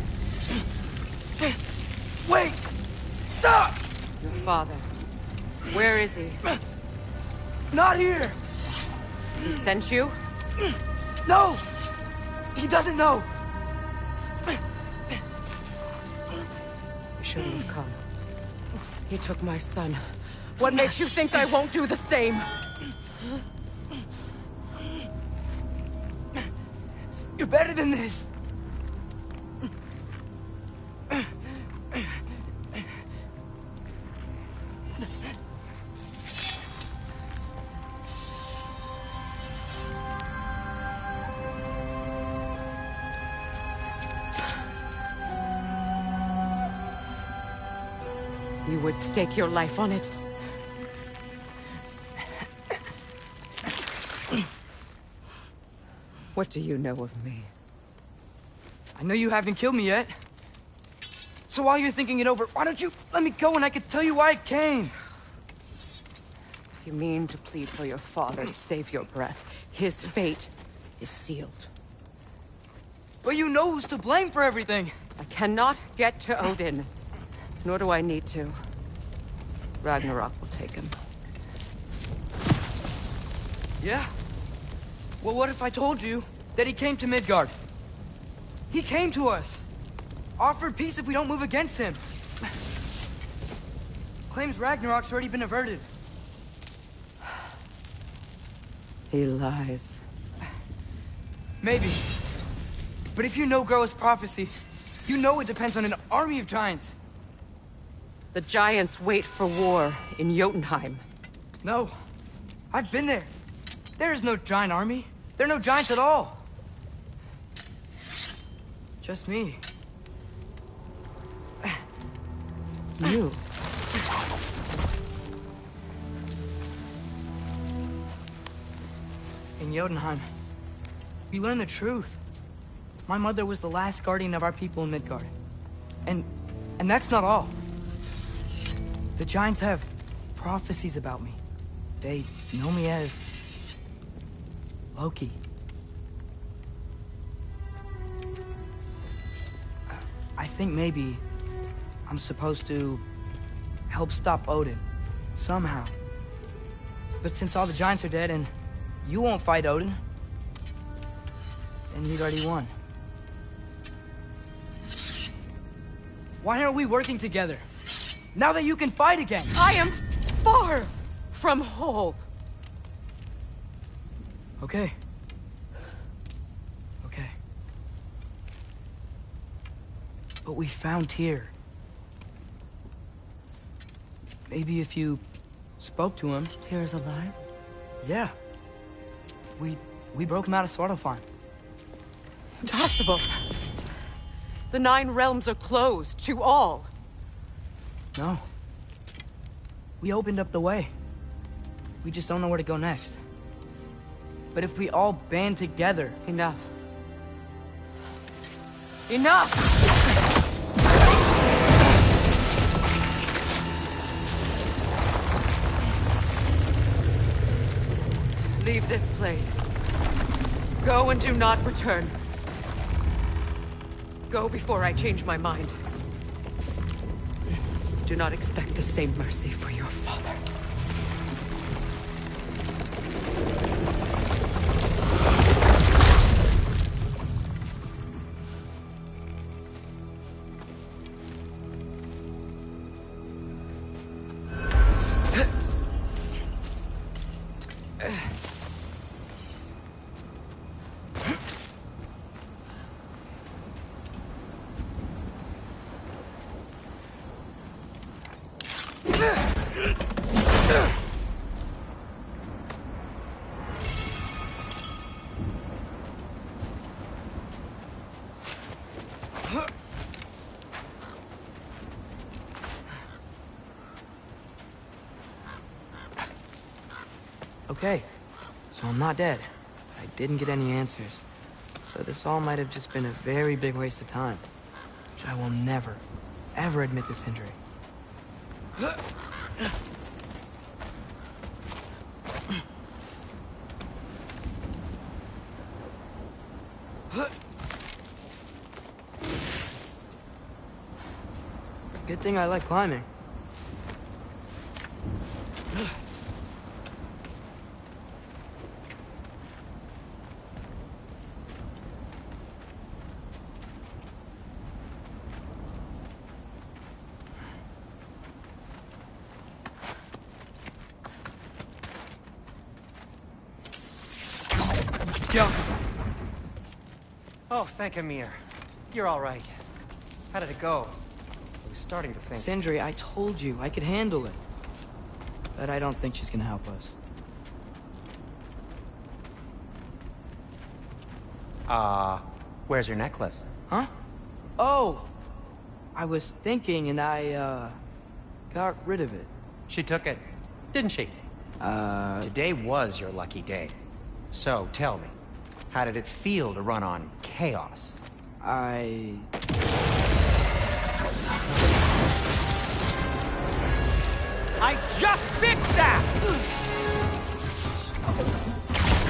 Wait! Stop! Your father. Where is he? Not here! He sent you? No! He doesn't know! You shouldn't have come. He took my son. What makes you think I won't do the same? You're better than this! You would stake your life on it? What do you know of me? I know you haven't killed me yet. So while you're thinking it over, why don't you let me go and I can tell you why I came? You mean to plead for your father, save your breath. His fate is sealed. But you know who's to blame for everything. I cannot get to Odin. Nor do I need to. Ragnarok will take him. Yeah? Well, what if I told you that he came to Midgard? He came to us. Offered peace if we don't move against him. Claims Ragnarok's already been averted. He lies. Maybe. But if you know Groa's prophecy, you know it depends on an army of giants. The giants wait for war in Jotunheim. No. I've been there. There is no giant army. There are no giants at all. Just me. You? In Jotunheim, we learn the truth. My mother was the last guardian of our people in Midgard. And that's not all. The giants have prophecies about me. They know me as Loki. I think maybe I'm supposed to help stop Odin, somehow. But since all the giants are dead and you won't fight Odin, then you'd already won. Why aren't we working together? Now that you can fight again! I am far from whole. Okay. Okay. But we found Tyr. Maybe if you spoke to him... Tyr's alive? Yeah. We broke him out of Svartalfheim. Impossible. The 9 realms are closed to all. No. We opened up the way. We just don't know where to go next. But if we all band together... Enough. Enough! Leave this place. Go and do not return. Go before I change my mind. Do not expect the same mercy for your father. Okay, so I'm not dead. I didn't get any answers. So this all might have just been a very big waste of time. Which I will never, ever admit to Sindri. Good thing I like climbing. Oh, thank Amir. You're all right. How did it go? I was starting to think... Sindri, I told you I could handle it. But I don't think she's gonna help us. Where's your necklace? Huh? Oh! I was thinking and I, got rid of it. She took it, didn't she? Today was your lucky day. So, tell me, how did it feel to run on chaos? I just fixed that!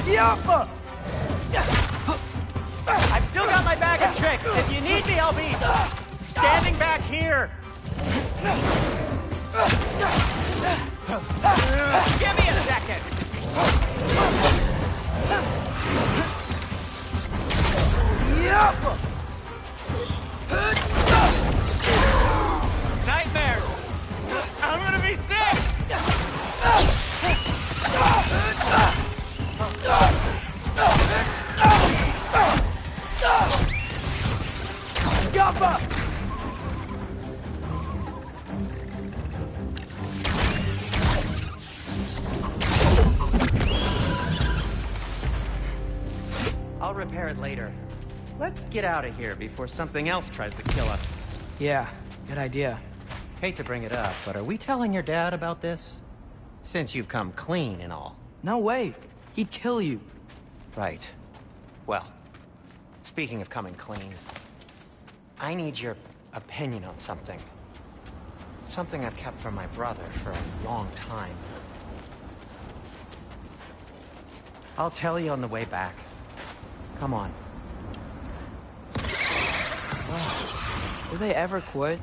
Yappa! I've still got my bag of tricks. If you need me, I'll be standing back here. Give me a second. Yappa! Nightmares. I'm gonna be sick. Yappa! I'll repair it later. Let's get out of here before something else tries to kill us. Yeah, good idea. Hate to bring it up, but are we telling your dad about this? Since you've come clean and all. No way. He'd kill you. Right. Well, speaking of coming clean, I need your opinion on something. Something I've kept from my brother for a long time. I'll tell you on the way back. Come on. Will they ever quit?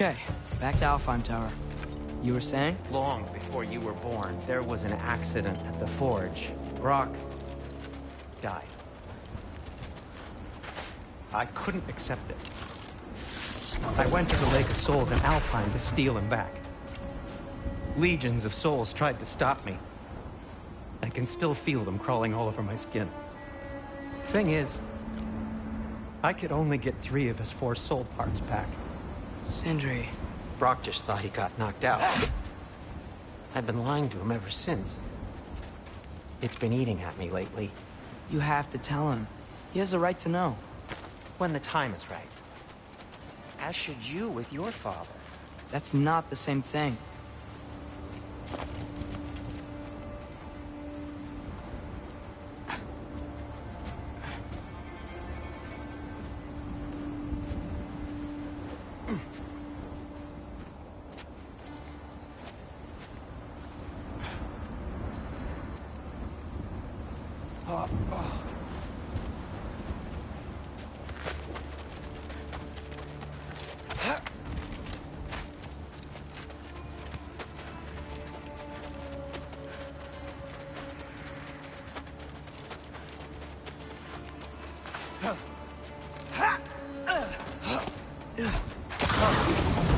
Okay, back to Alfheim Tower. You were saying? Long before you were born, there was an accident at the forge. Brock died. I couldn't accept it. I went to the Lake of Souls in Alfheim to steal him back. Legions of souls tried to stop me. I can still feel them crawling all over my skin. Thing is, I could only get 3 of his 4 soul parts back. Sindri. Brock just thought he got knocked out. I've been lying to him ever since. It's been eating at me lately. You have to tell him. He has the right to know. When the time is right. As should you with your father. That's not the same thing.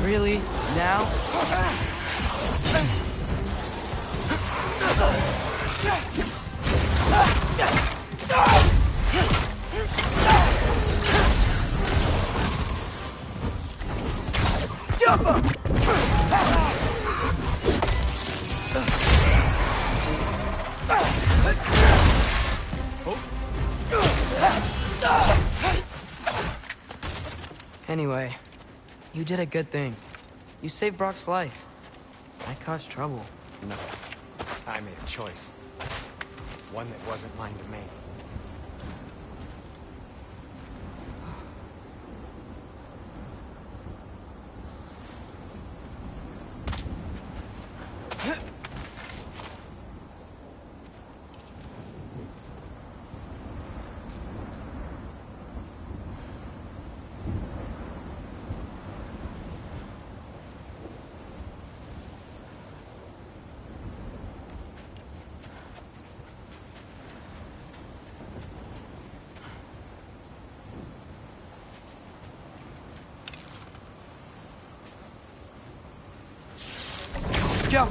Really? Now? Anyway, you did a good thing. You saved Brock's life. I caused trouble. No. I made a choice. One that wasn't mine to make. Go!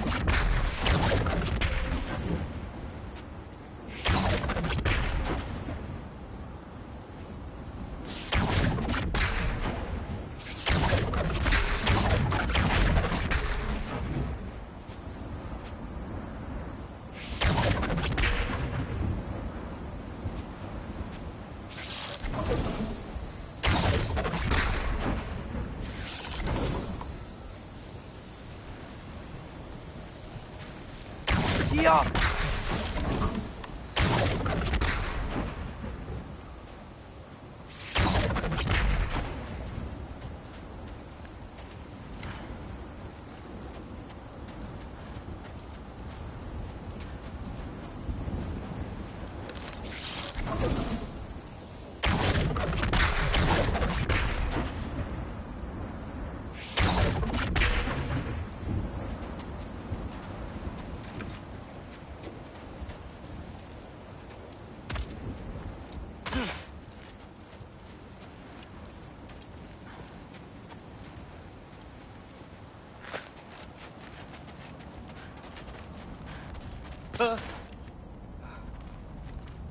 Yeah.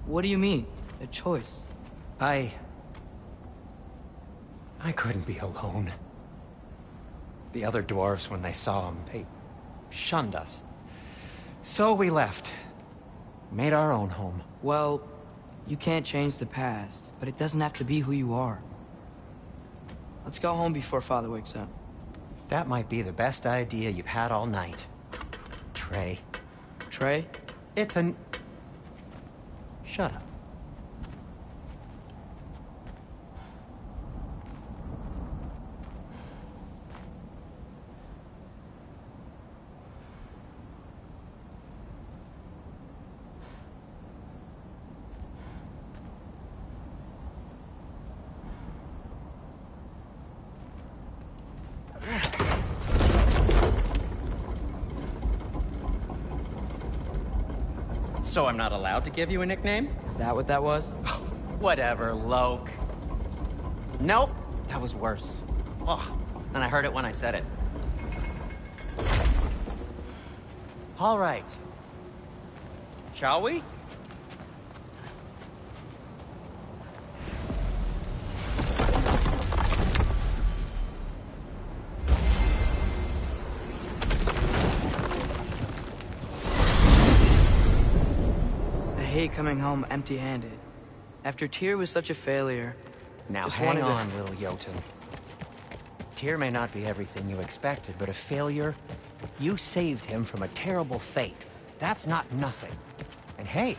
What do you mean? A choice? I couldn't be alone. The other dwarves, when they saw him, they shunned us. So we left. Made our own home. Well, you can't change the past, but it doesn't have to be who you are. Let's go home before Father wakes up. That might be the best idea you've had all night. Trey. Trey? It's an... Shut up. So I'm not allowed to give you a nickname? Is that what that was? Whatever, Loke. Nope, that was worse. Ugh, and I heard it when I said it. All right. Shall we? I hate coming home empty-handed. After Tyr was such a failure, Now just hang wanted on, little Jotun. Tyr may not be everything you expected, but a failure? You saved him from a terrible fate. That's not nothing. And hey,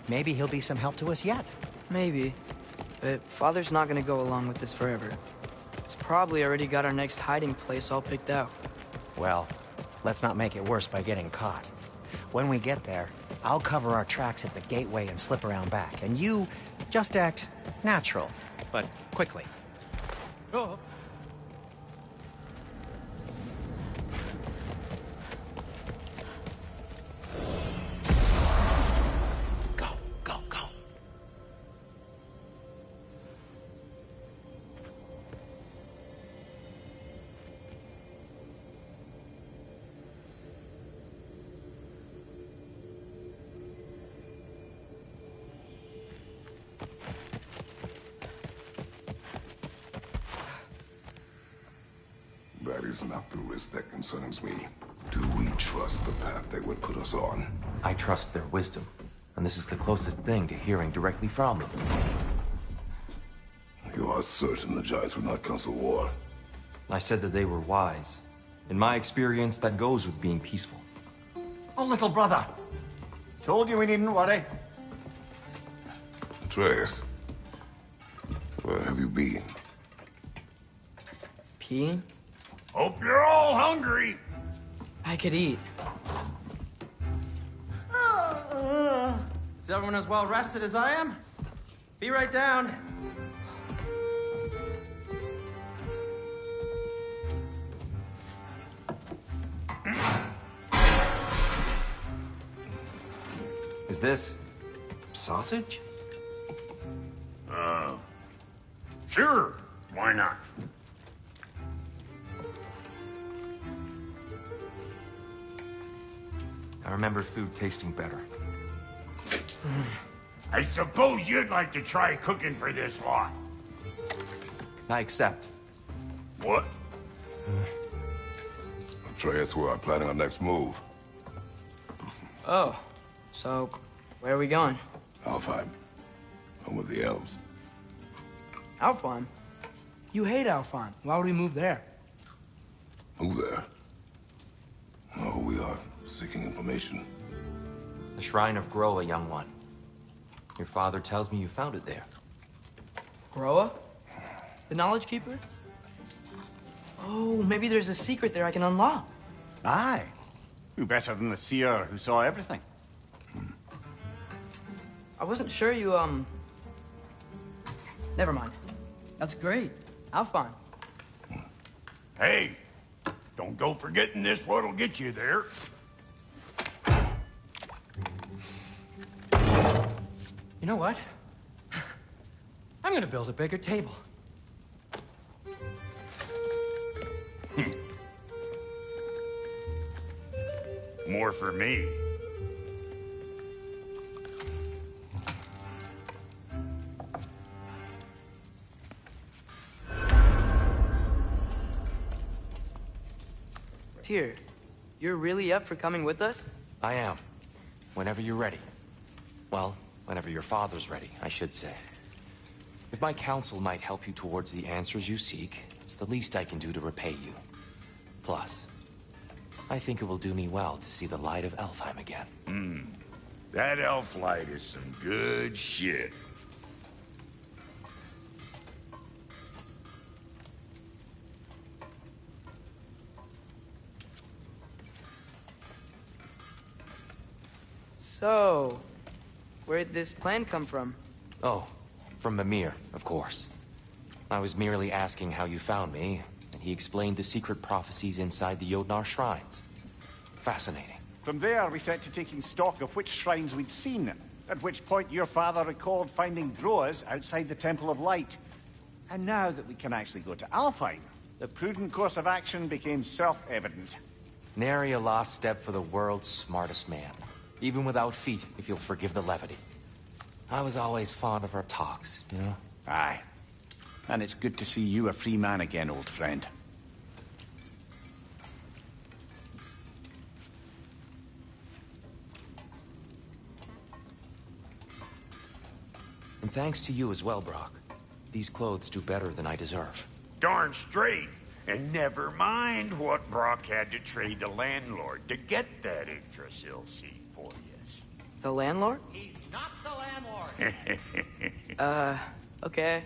maybe he'll be some help to us yet. Maybe. But Father's not gonna go along with this forever. He's probably already got our next hiding place all picked out. Well, let's not make it worse by getting caught. When we get there, I'll cover our tracks at the gateway and slip around back. And you just act natural, but quickly. Oh. Go, go, go. That is not the risk that concerns me. Do we trust the path they would put us on? I trust their wisdom, and this is the closest thing to hearing directly from them. You are certain the Giants would not counsel war? I said that they were wise. In my experience, that goes with being peaceful. Oh, little brother. Told you we needn't worry. Atreus, where have you been? Peeing? Hope you're all hungry. I could eat. Is everyone as well rested as I am? Be right down. Is this sausage? Sure, why not? I remember food tasting better. I suppose you'd like to try cooking for this lot. I accept. What? Atreus, we are planning our next move. Oh, so where are we going? Alfheim. Home of the elves. Alfheim? You hate Alfheim. Why would we move there? Move there? No, we are seeking information. The Shrine of Groa, young one. Your father tells me you found it there. Groa? The Knowledge Keeper? Oh, maybe there's a secret there I can unlock. Aye. Who better than the seer who saw everything? I wasn't sure you, Never mind. That's great. Alfheim. Hey, don't go forgetting this what'll get you there. You know what? I'm gonna build a bigger table. More for me. Tyr, you're really up for coming with us? I am. Whenever you're ready. Well, whenever your father's ready, I should say. If my counsel might help you towards the answers you seek, it's the least I can do to repay you. Plus, I think it will do me well to see the light of Alfheim again. That elf light is some good shit. So, where'd this plan come from? Oh, from Mimir, of course. I was merely asking how you found me, and he explained the secret prophecies inside the Jotnar shrines. Fascinating. From there, we set to taking stock of which shrines we'd seen, at which point your father recalled finding growers outside the Temple of Light. And now that we can actually go to Alfheim, the prudent course of action became self-evident. Nary a lost step for the world's smartest man. Even without feet, if you'll forgive the levity. I was always fond of our talks, you know? Aye. And it's good to see you a free man again, old friend. And thanks to you as well, Brock. These clothes do better than I deserve. Darn straight. And never mind what Brock had to trade the landlord to get that Yggdrasil seat for you. The landlord? He's not the landlord. Okay.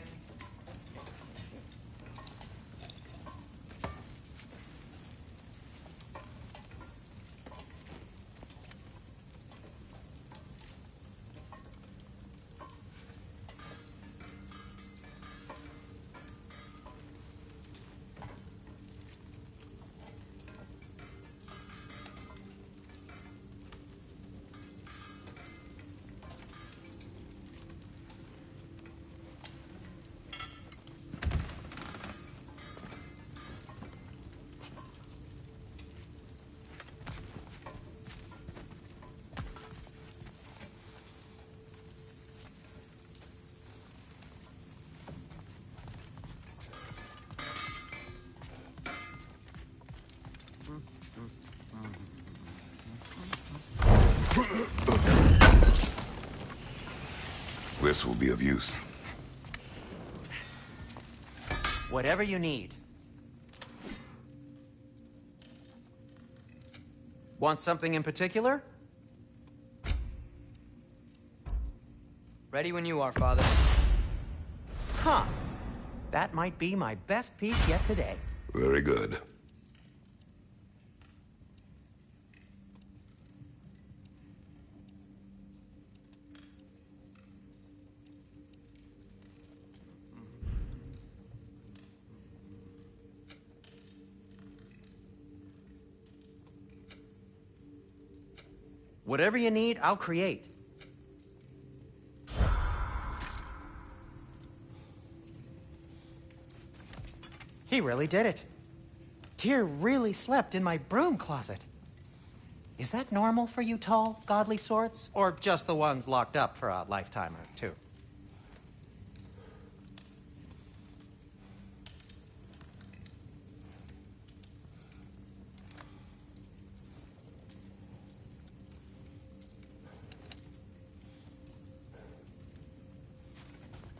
This will be of use. Whatever you need. Want something in particular? Ready when you are, Father. Huh. That might be my best piece yet today. Very good. Whatever you need, I'll create. He really did it. Tyr really slept in my broom closet. Is that normal for you tall, godly sorts? Or just the ones locked up for a lifetime or two?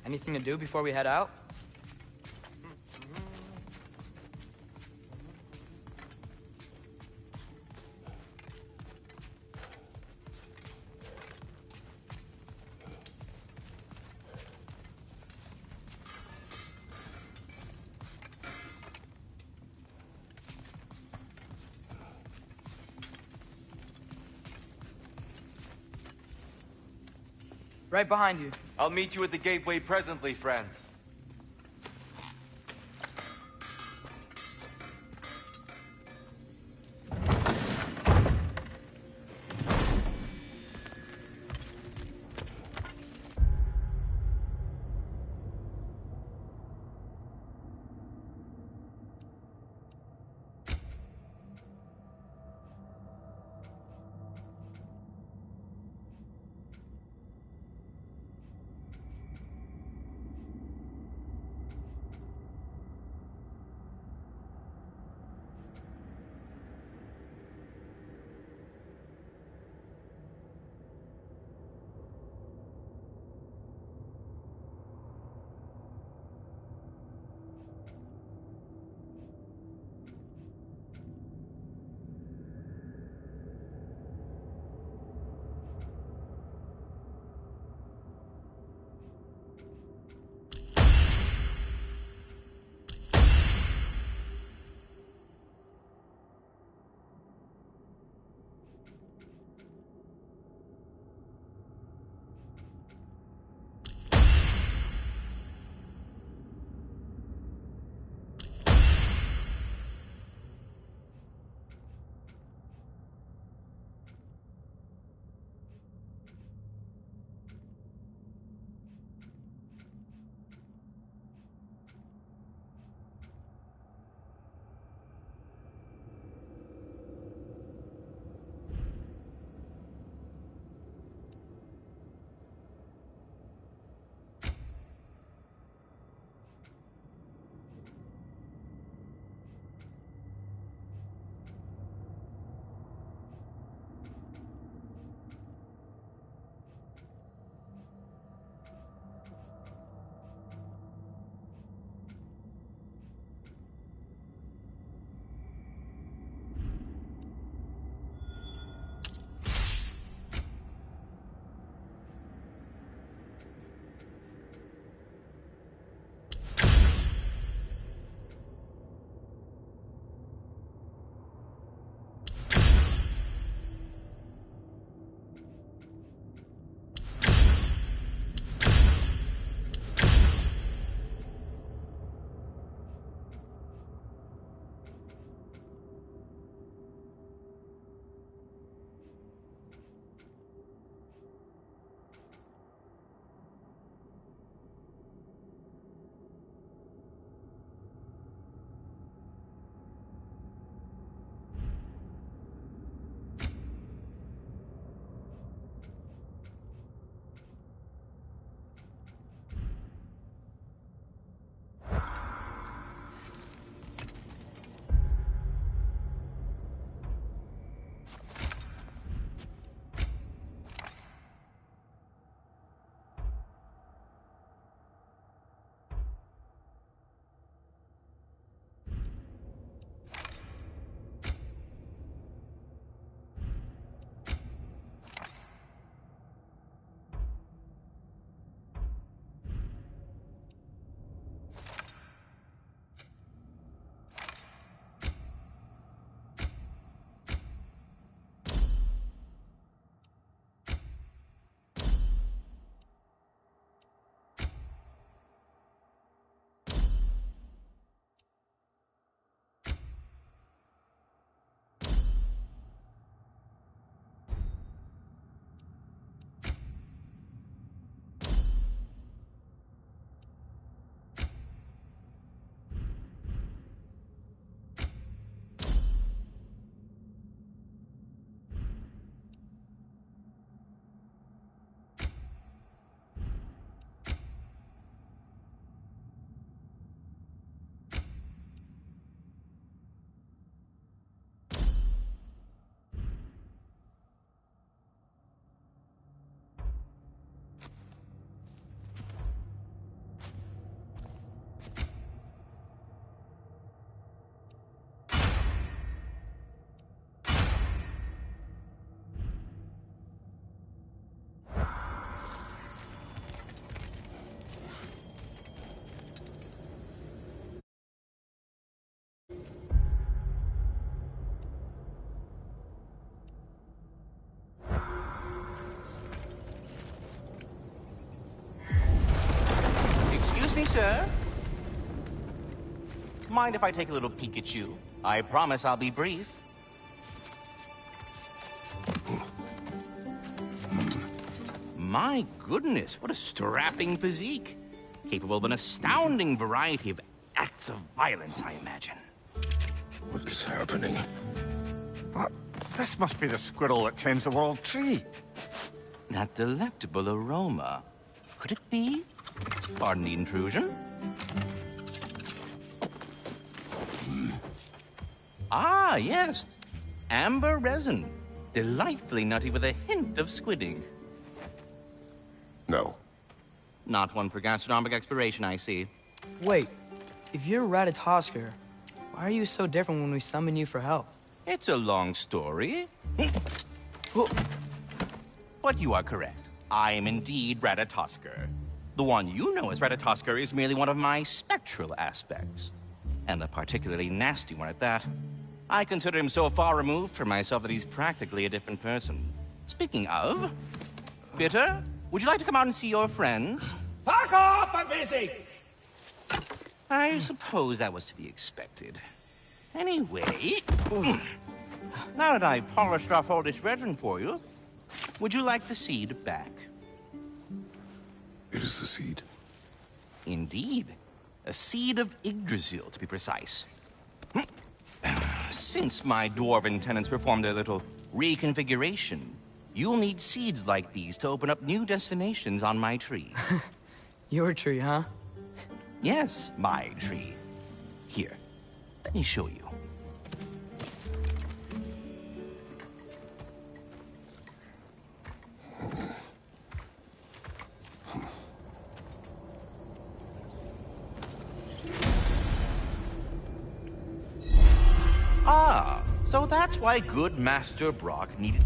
Anything to do before we head out? Right behind you. I'll meet you at the gateway presently, friends. sir. Mind if I take a little peek at you? I promise I'll be brief. My goodness, what a strapping physique. Capable of an astounding variety of acts of violence, I imagine. What is happening? What? This must be the squirrel that tends the world tree. That delectable aroma. Could it be? Pardon the intrusion. Ah, yes. Amber resin. Delightfully nutty with a hint of squidding. No. Not one for gastronomic exploration, I see. Wait, if you're Ratatoskr, why are you so different when we summon you for help? It's a long story. But you are correct. I am indeed Ratatoskr. The one you know as Ratatoskr is merely one of my spectral aspects. And a particularly nasty one at that. I consider him so far removed from myself that he's practically a different person. Speaking of... Bitter, would you like to come out and see your friends? Fuck off! I'm busy! I suppose that was to be expected. Anyway... Now that I've polished off all this resin for you, would you like the seed back? It is the seed. Indeed. A seed of Yggdrasil, to be precise. Since my dwarven tenants performed their little reconfiguration, you'll need seeds like these to open up new destinations on my tree. Your tree, huh? Yes, my tree. Here, let me show you. Ah, so that's why good Master Brock needed...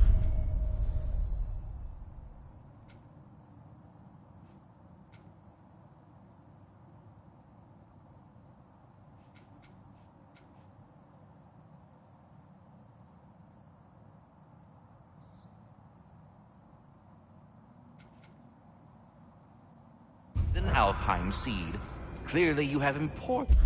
an Alpine seed. Clearly you have important...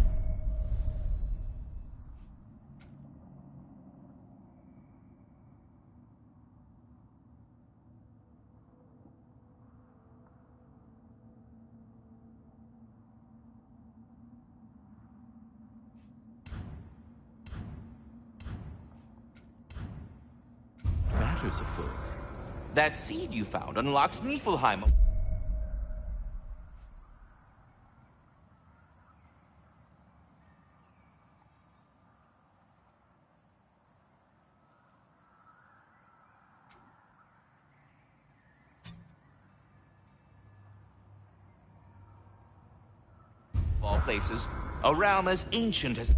matters afoot. That seed you found unlocks Niflheim. Of all places, a realm as ancient as...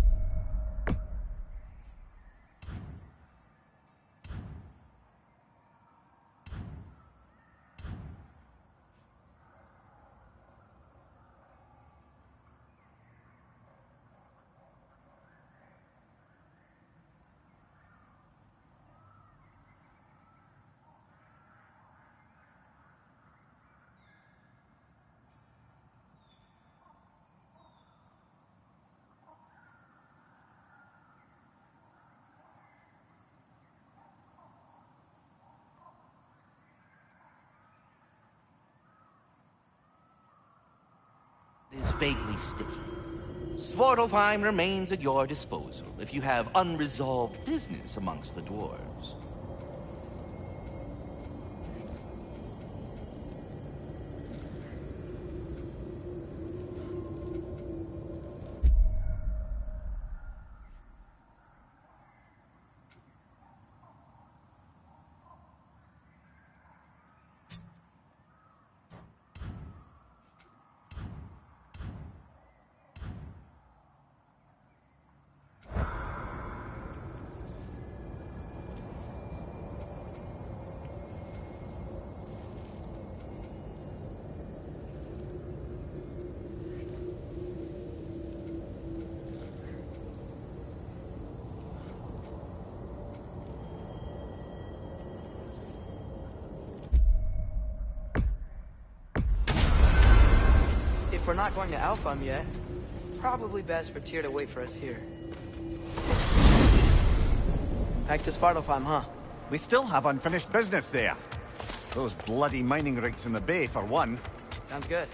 is vaguely sticky. Svartalfheim remains at your disposal if you have unresolved business amongst the dwarves. if we're not going to Alpha yet, it's probably best for Tyr to wait for us here. Back to Svartalfheim, huh? We still have unfinished business there. Those bloody mining rigs in the bay, for one. Sounds good.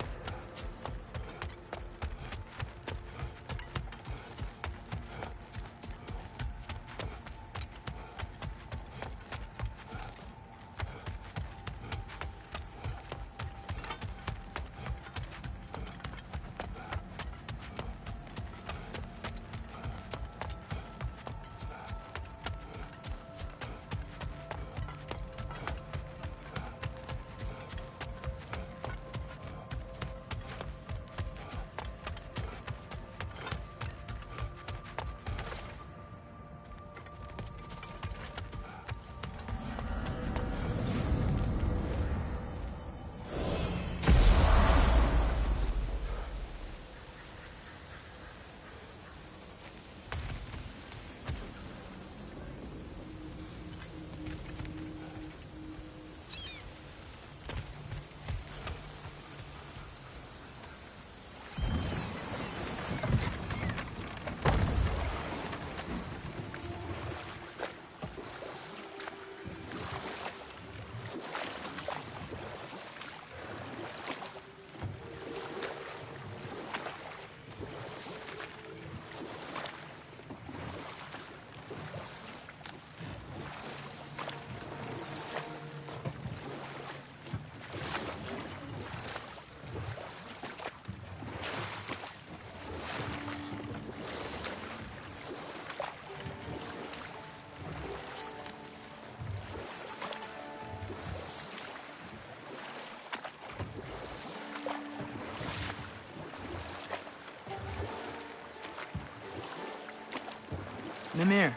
Mimir,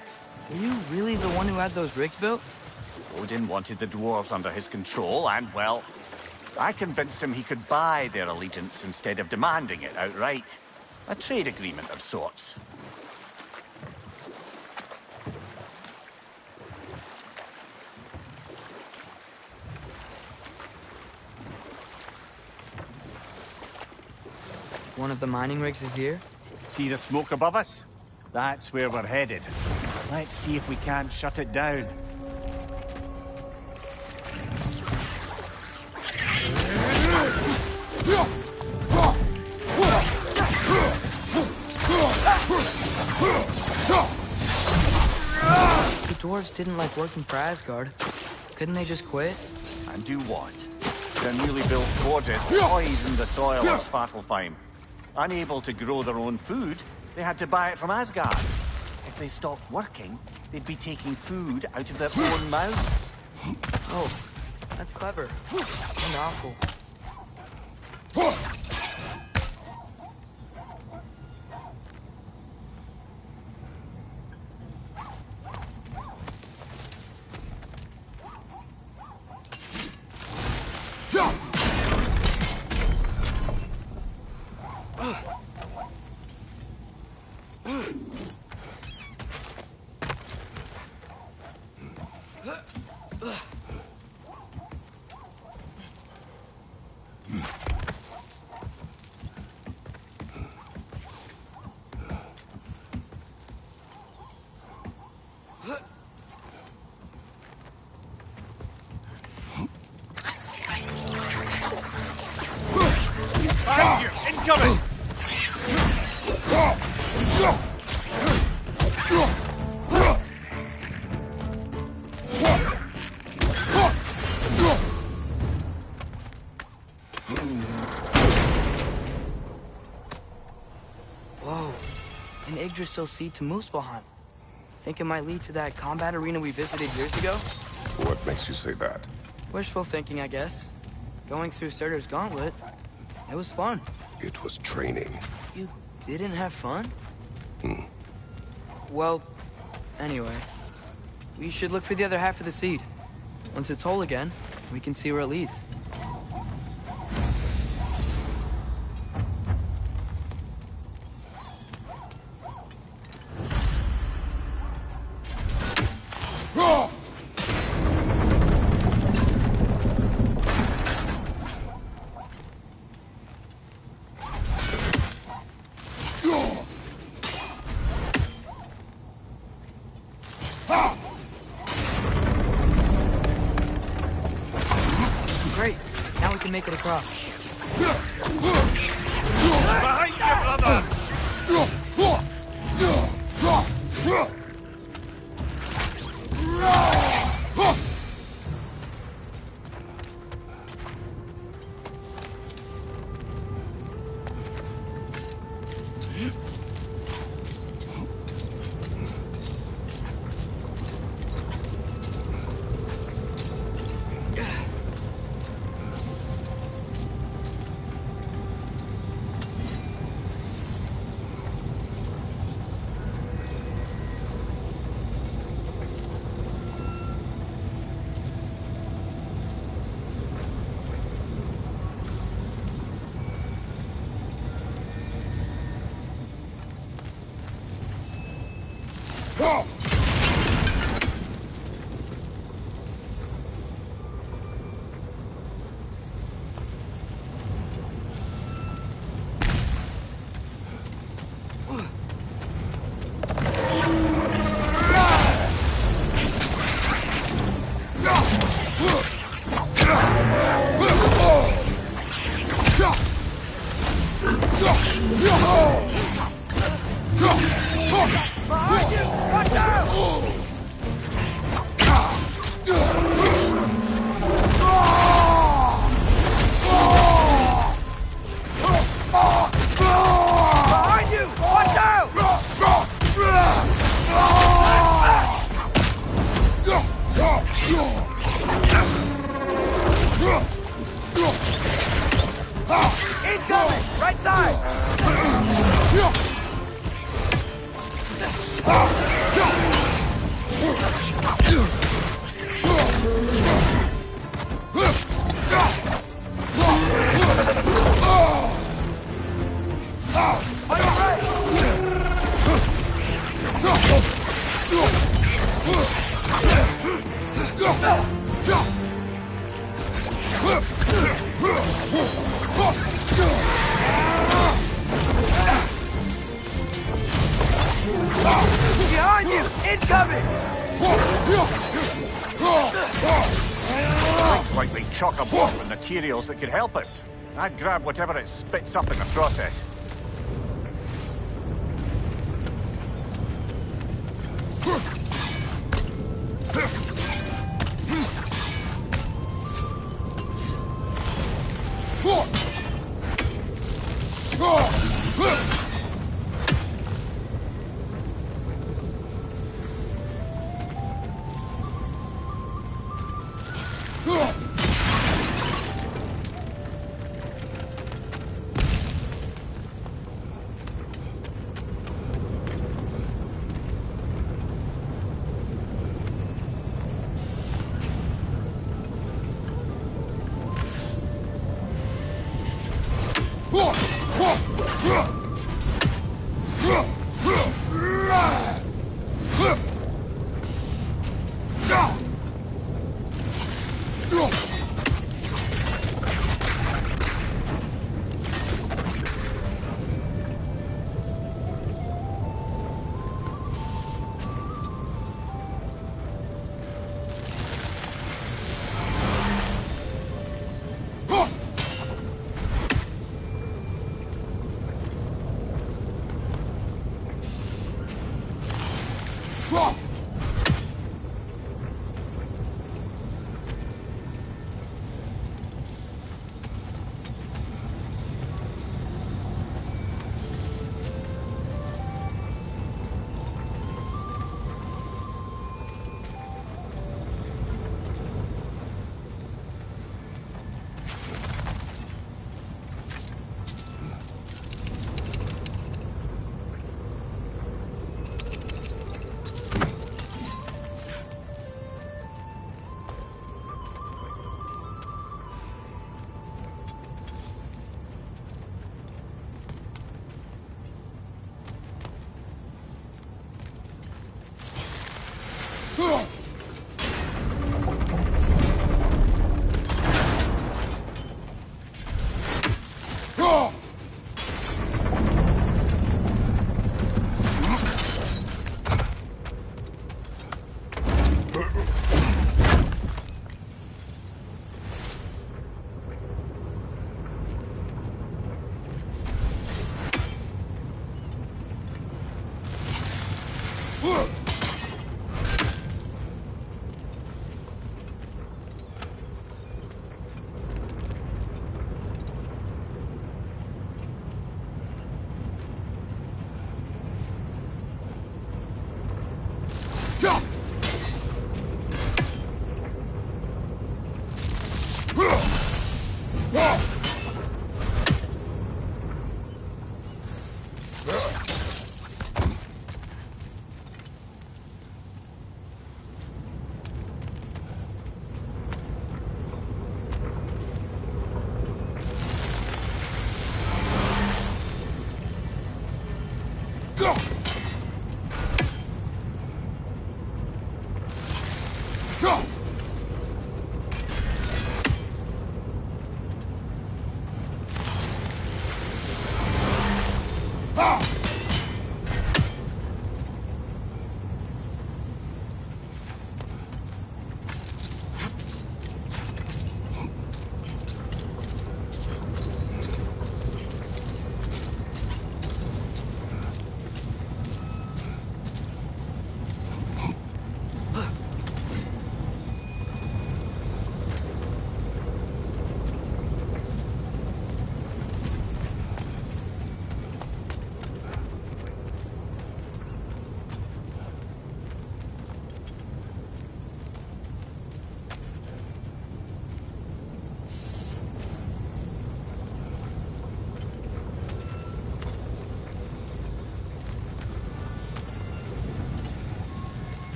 were you really the one who had those rigs built? Odin wanted the dwarves under his control, and, well, I convinced him he could buy their allegiance instead of demanding it outright. A trade agreement of sorts. One of the mining rigs is here? See the smoke above us? That's where we're headed. Let's see if we can't shut it down. The dwarves didn't like working for Asgard. Couldn't they just quit? And do what? Their newly built forges poisoned the soil of Svartalfheim. Unable to grow their own food, they had to buy it from Asgard. If they stopped working, they'd be taking food out of their own mouths. Oh, that's clever. And awful. Incoming! Whoa, an Yggdrasil seed to Muspelheim. Think it might lead to that combat arena we visited years ago? What makes you say that? Wishful thinking, I guess. Going through Surtur's gauntlet, it was fun. It was training. You didn't have fun? Hmm. Well, anyway, we should look for the other half of the seed. Once it's whole again, we can see where it leads. can make it across. Behind you, brother! Behind you! Watch out! Behind you! Watch out! Incoming! Right side! Behind you! Incoming! Looks like they chock a block with materials that could help us. I'd grab whatever it spits up in the process.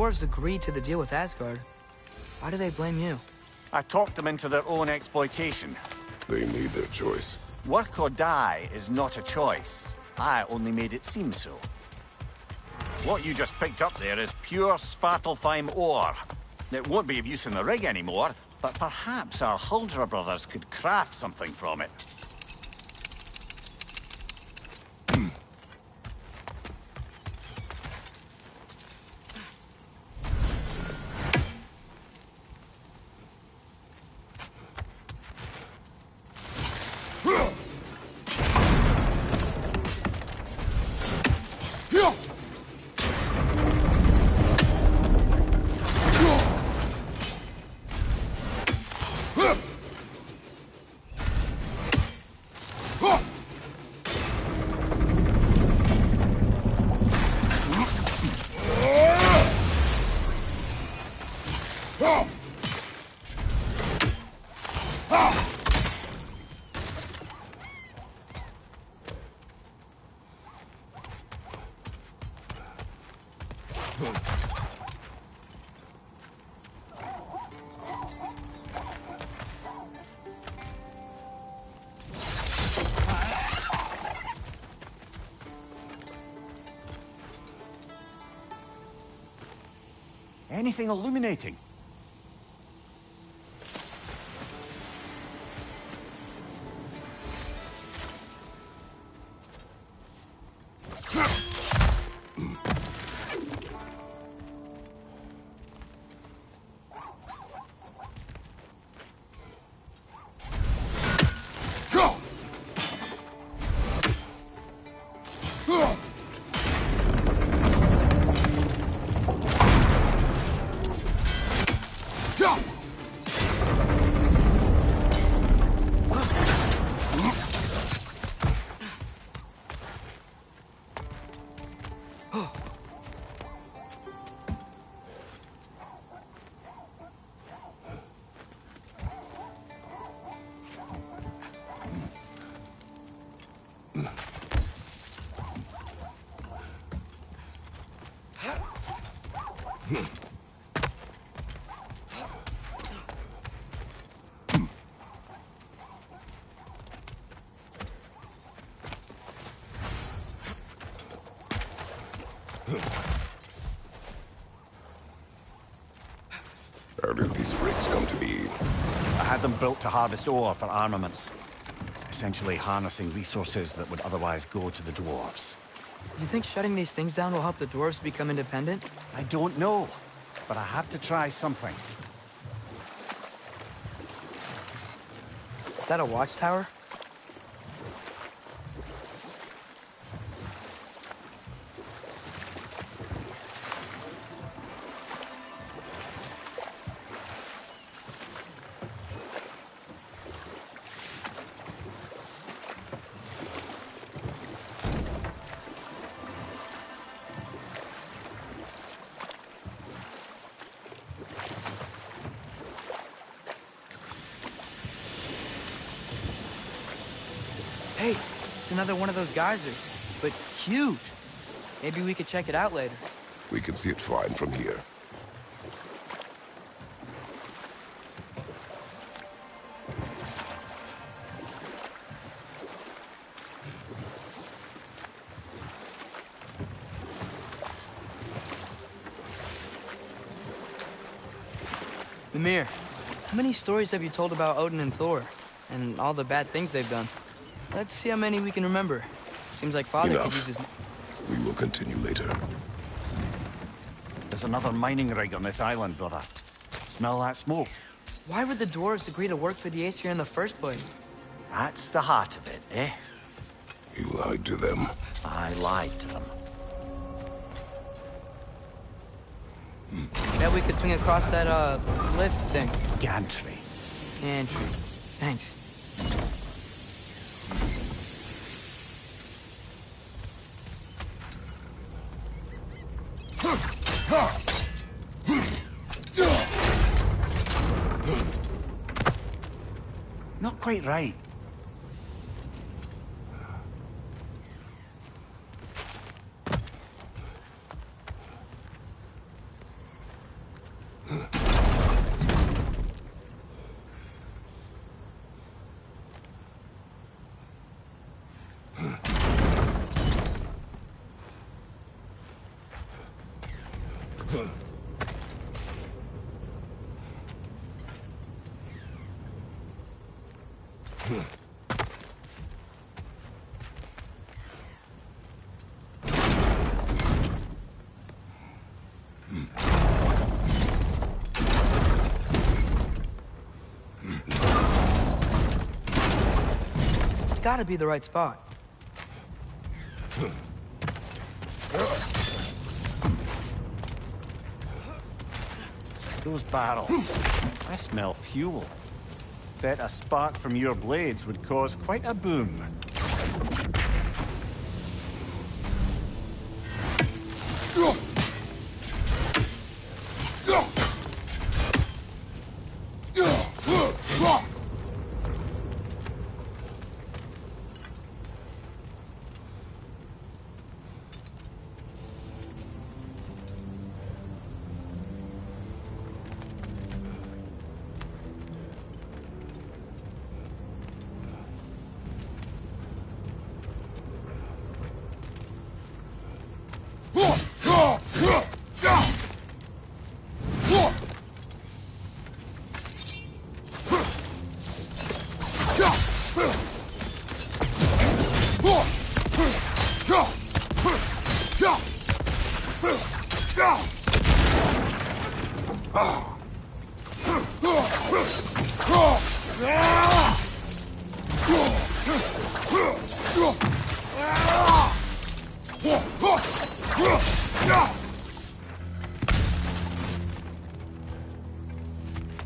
dwarves agreed to the deal with Asgard, why do they blame you? I talked them into their own exploitation. They made their choice. Work or die is not a choice. I only made it seem so. What you just picked up there is pure Svartalfheim ore. It won't be of use in the rig anymore, but perhaps our Huldra brothers could craft something from it. Anything illuminating? How did these rigs come to be? I had them built to harvest ore for armaments. Essentially harnessing resources that would otherwise go to the dwarves. You think shutting these things down will help the dwarves become independent? I don't know, but I have to try something. Is that a watchtower? Hey, it's another one of those geysers, but huge. Maybe we could check it out later. We can see it fine from here. Mimir, how many stories have you told about Odin and Thor? And all the bad things they've done? Let's see how many we can remember. Seems like Father could use his... We will continue later. There's another mining rig on this island, brother. Smell that smoke? Why would the dwarves agree to work for the Aesir in the first place? That's the heart of it, eh? You lied to them. I lied to them. Bet we could swing across that, lift thing. Gantry. Gantry. Thanks. Not quite right. It's gotta be the right spot. Those barrels. I smell fuel. Bet a spark from your blades would cause quite a boom.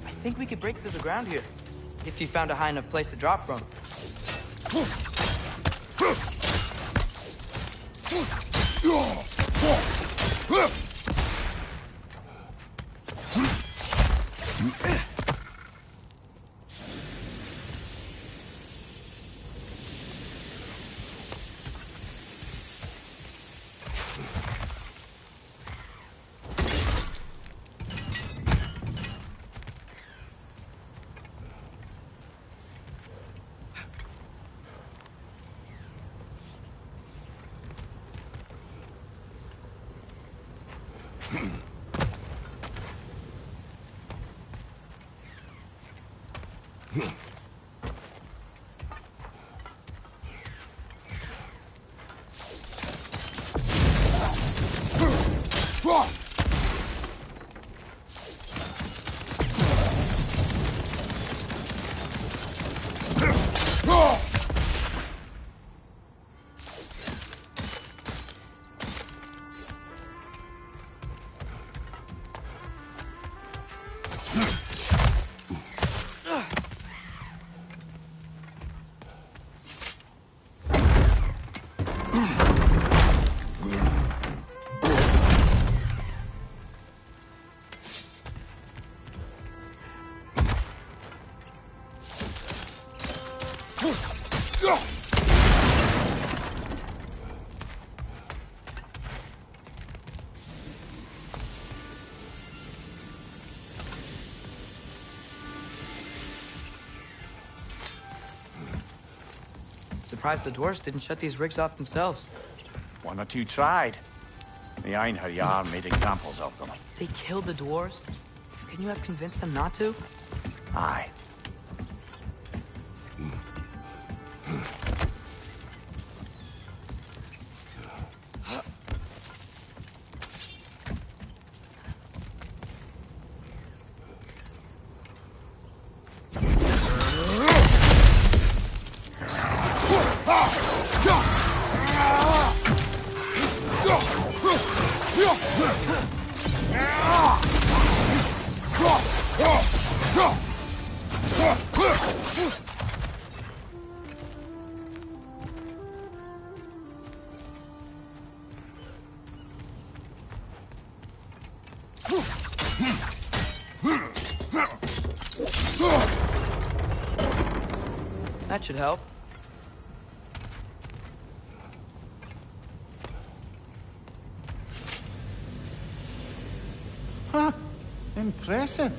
I think we could break through the ground here, if you found a high enough place to drop from. Surprised the dwarves didn't shut these rigs off themselves. One or two tried. The Einherjar made examples of them. They killed the dwarves? Couldn't you have convinced them not to? Aye. That should help. Huh. Impressive.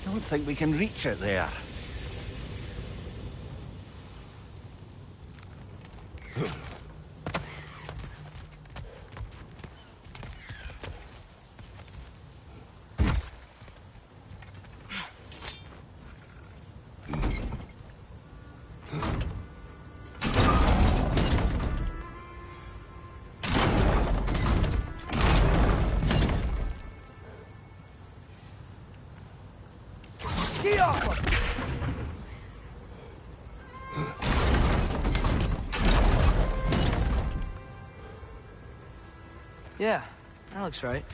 Don't think we can reach it there. Yeah, that looks right.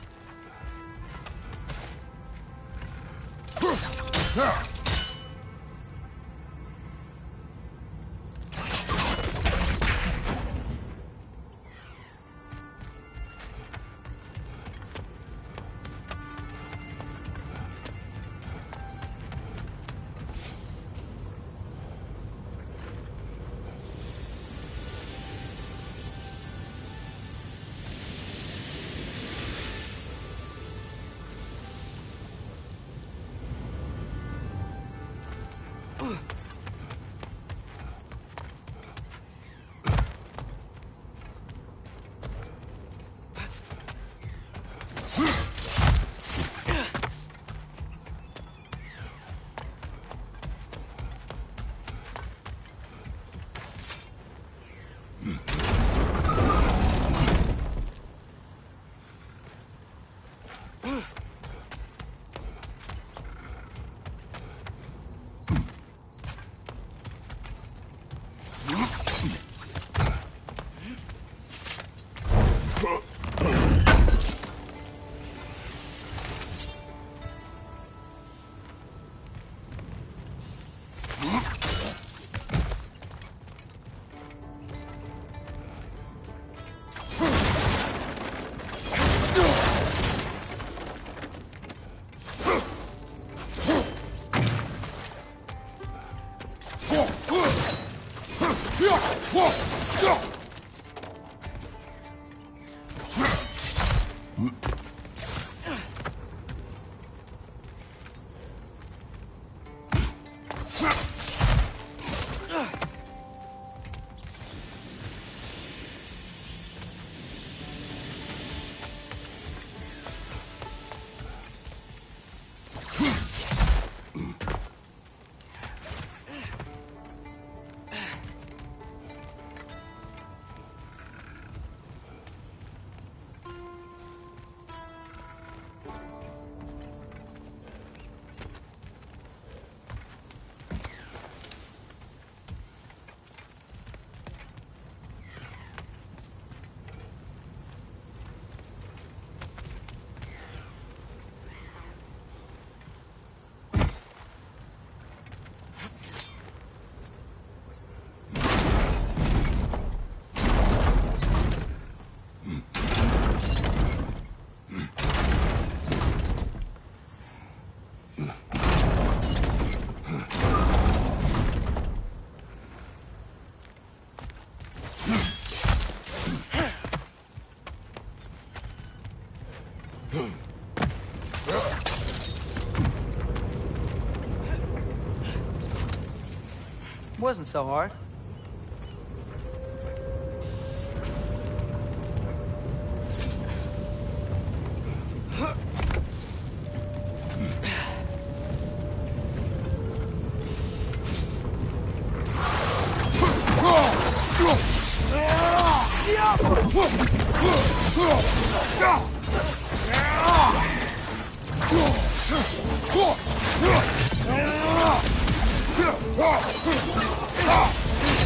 Wasn't so hard.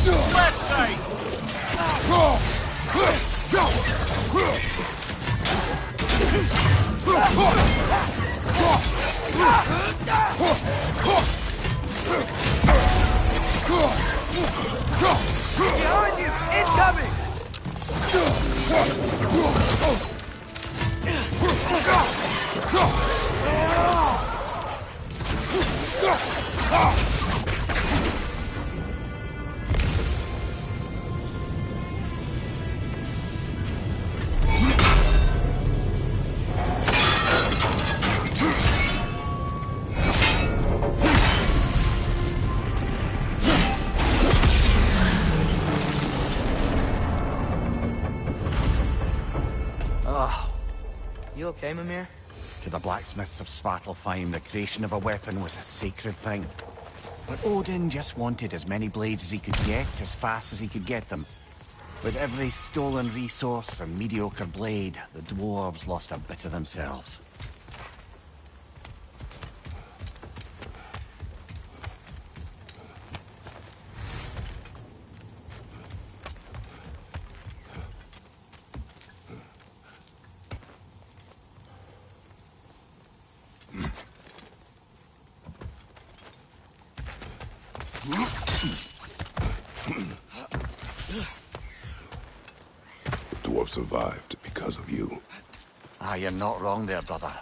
Left side! Behind you! Incoming! You okay, Mimir? To the blacksmiths of Svartalfheim, the creation of a weapon was a sacred thing. But Odin just wanted as many blades as he could get, as fast as he could get them. With every stolen resource and mediocre blade, the dwarves lost a bit of themselves. The dwarf survived because of you. Ah, you're not wrong there, brother.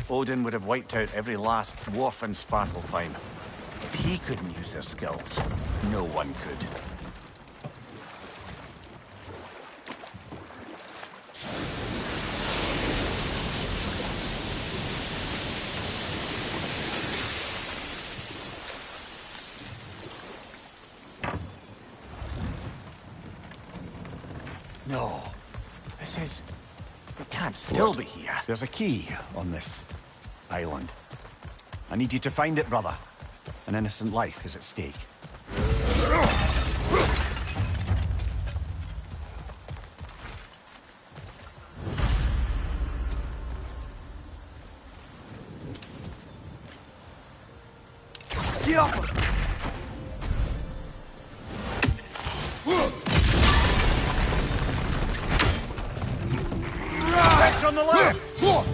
Odin would have wiped out every last dwarf in Svartalfheim. If he couldn't use their skills, no one could. No. This is... It can't still be here. There's a key on this island. I need you to find it, brother. An innocent life is at stake. Get off him! On the left! Coming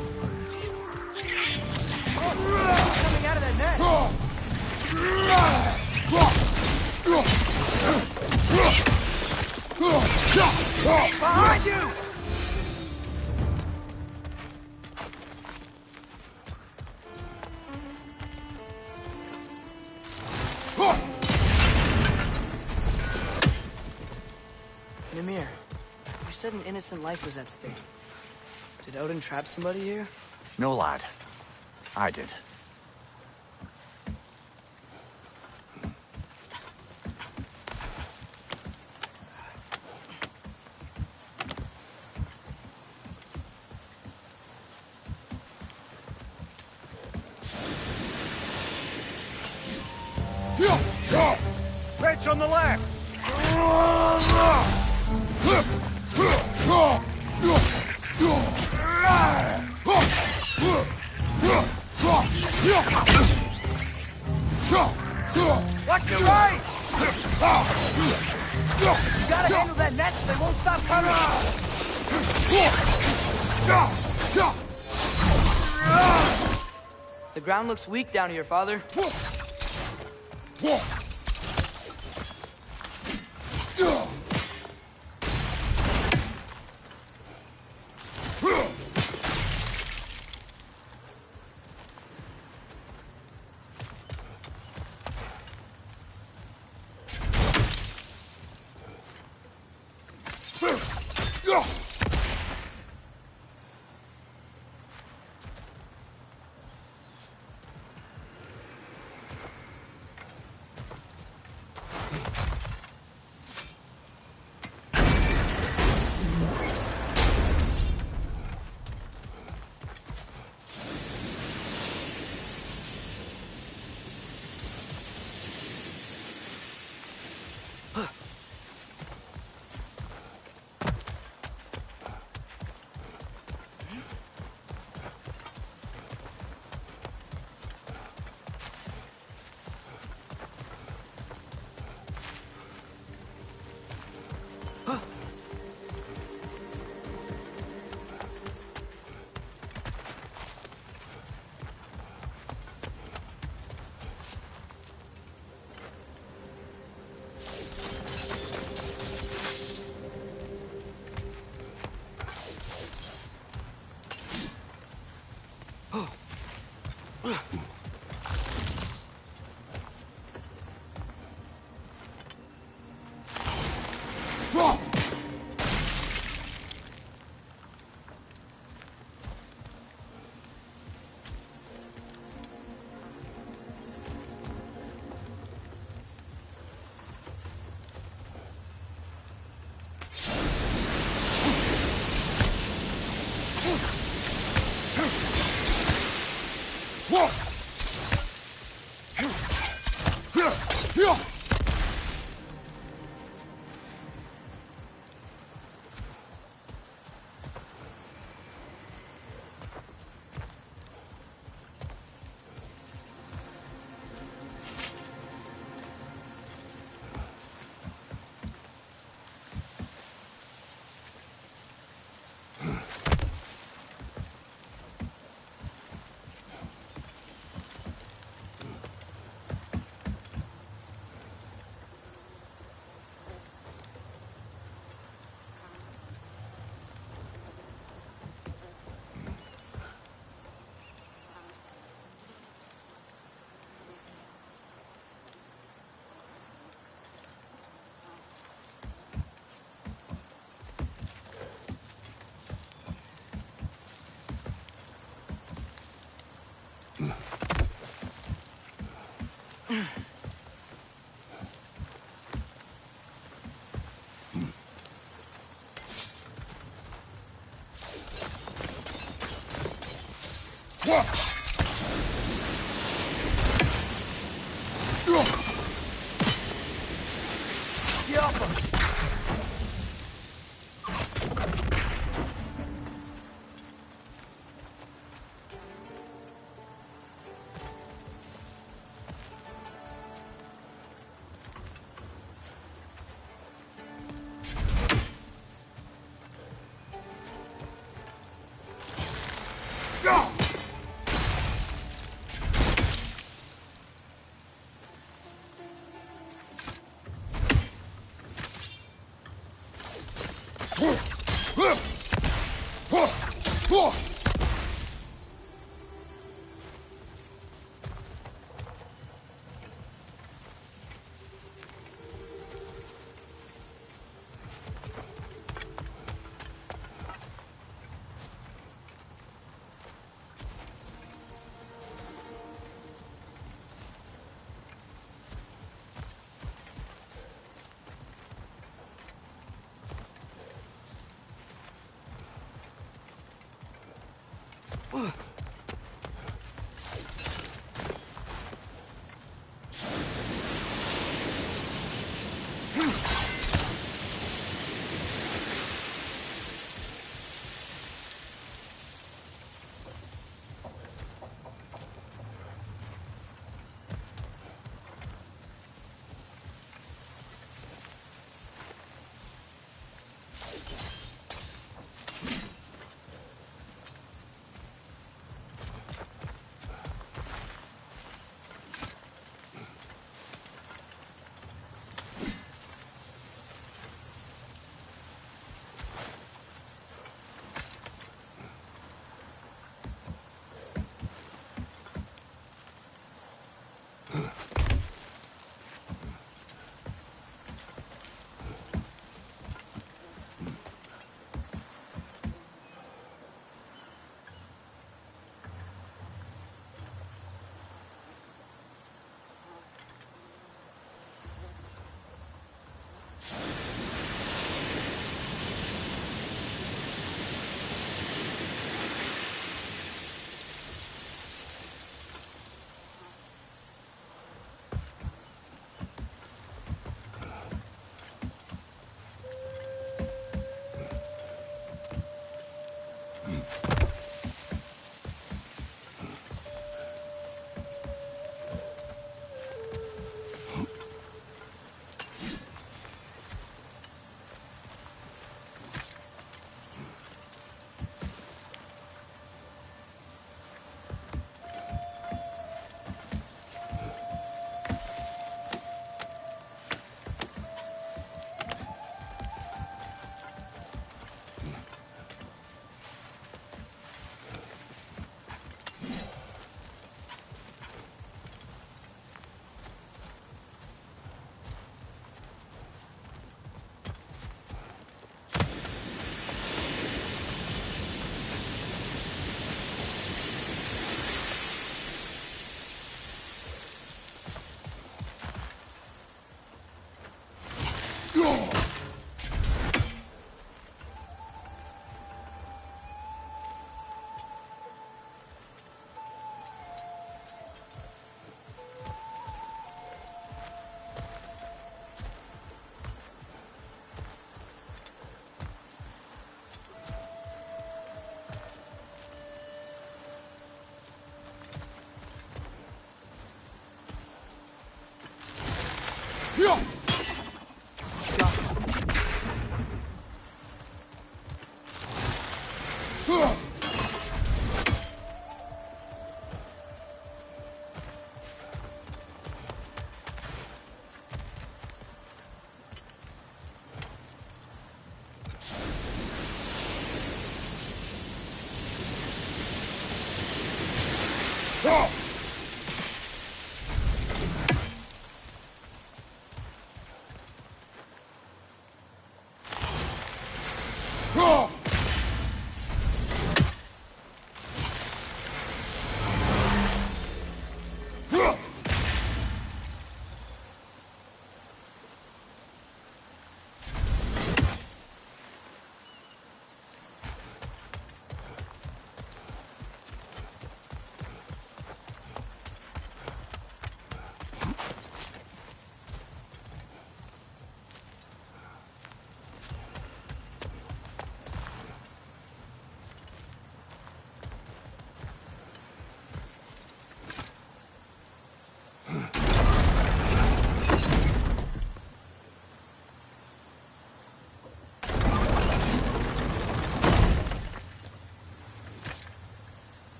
out of that net! Behind you! Mimir, you said an innocent life was at stake. Did Odin trap somebody here? No, lad. I did. Wrench on the left! Watch your right! You gotta handle that net so they won't stop coming! The ground looks weak down here, father.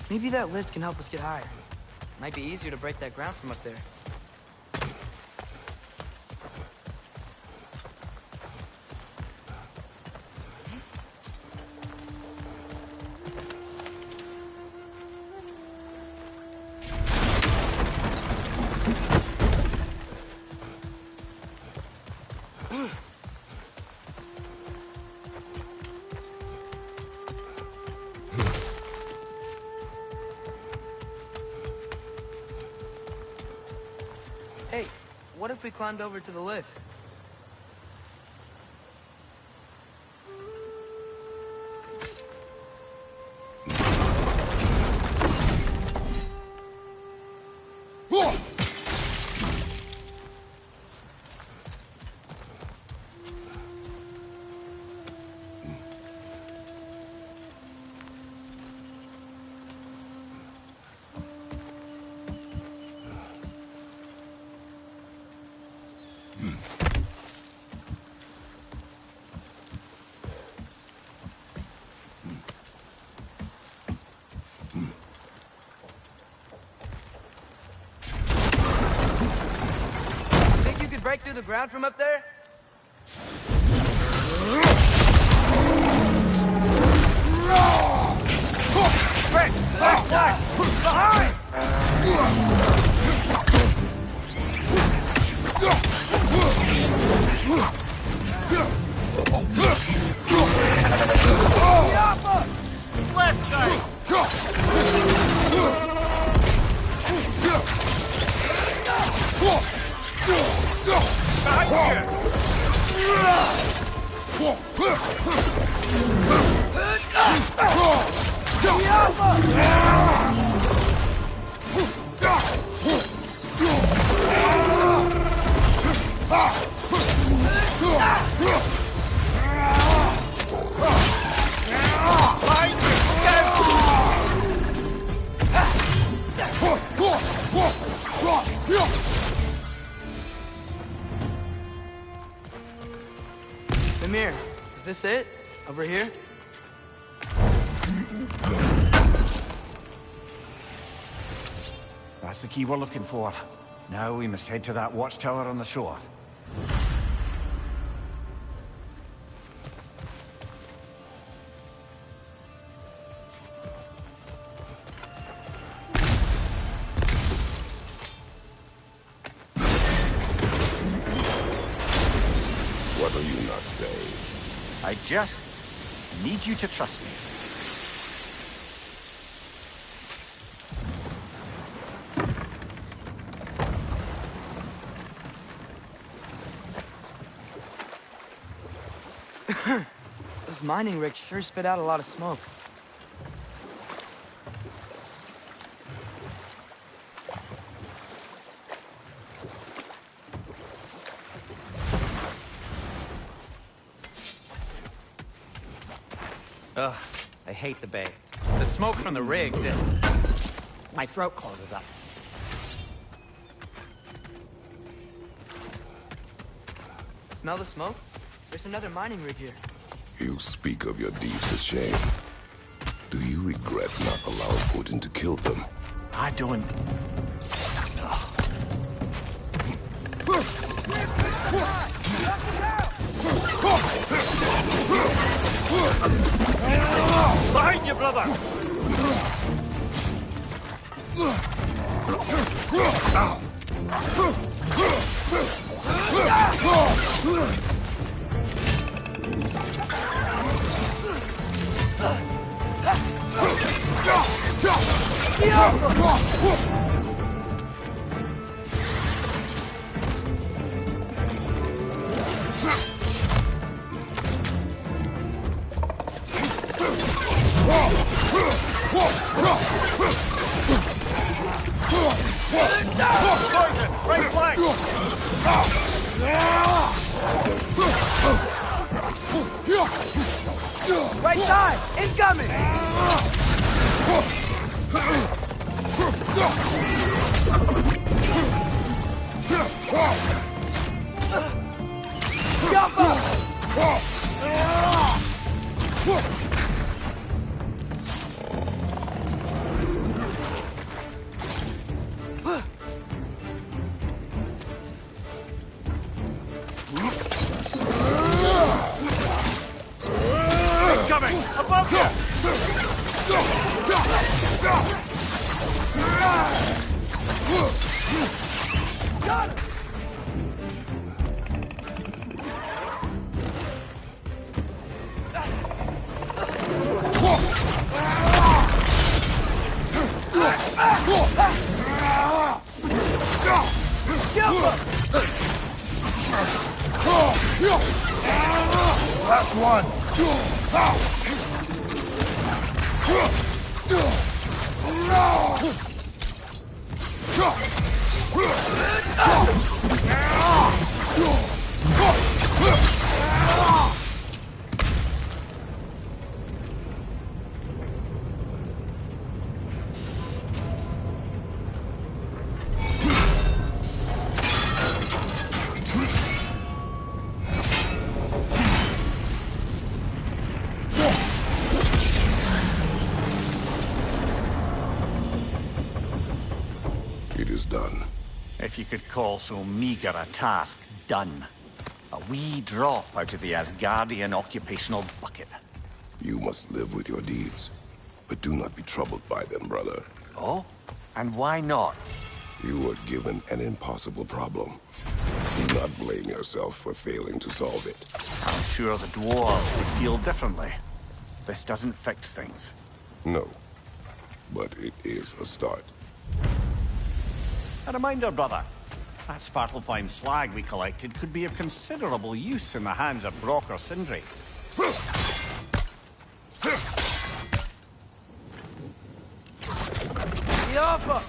Maybe that lift can help us get higher. Might be easier to break that ground from up there. Hey, what if we climbed over to the lift? Break through the ground from up there? Quick! Left side! Behind! Left side! Mimir, is this it? Over here? That's the key we're looking for. Now we must head to that watchtower on the shore. What are you not saying? I just need you to trust me. Those mining rigs sure spit out a lot of smoke. Ugh, I hate the bay. The smoke from the rigs, my throat closes up. Smell the smoke? There's another mining rig here. You speak of your deeds of shame. Do you regret not allowing Odin to kill them? I don't... Behind you, brother! Right flank! Right side! Incoming! Jump up! Coming! Above you! Got him! Last one! It is done. If you could call so meager a task done. A wee drop out of the Asgardian occupational bucket. You must live with your deeds, but do not be troubled by them, brother. Oh? And why not? You were given an impossible problem. Do not blame yourself for failing to solve it. I'm sure the dwarves would feel differently. This doesn't fix things. No, but it is a start. A reminder, brother. That Svartalfheim slag we collected could be of considerable use in the hands of Brock or Sindri. The upper!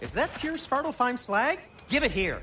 Is that pure Svartalfheim slag? Give it here.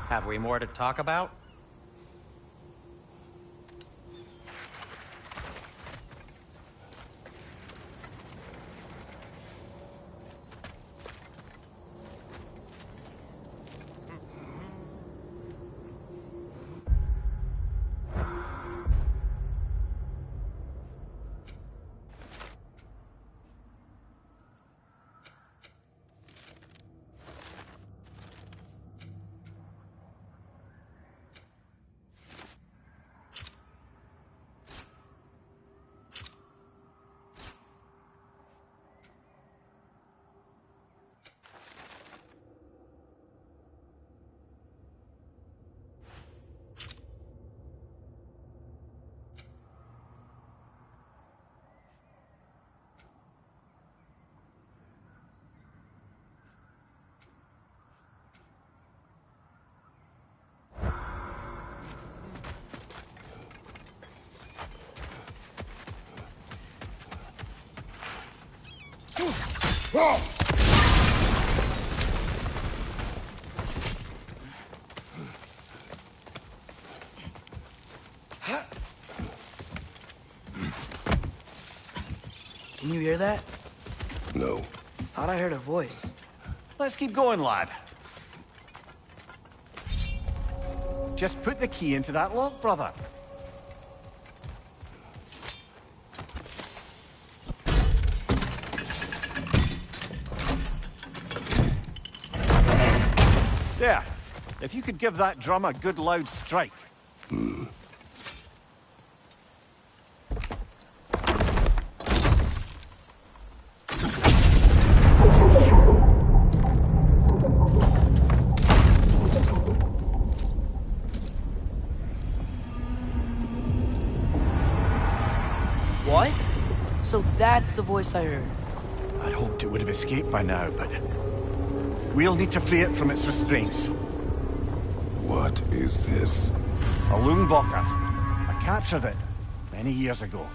Have we more to talk about? Can you hear that? No. Thought I heard a voice. Let's keep going, lad. Just put the key into that lock, brother. There. If you could give that drum a good loud strike. What? So that's the voice I heard. I'd hoped it would have escaped by now, but we'll need to free it from its restraints. What is this? A Lungbocker. I captured it many years ago.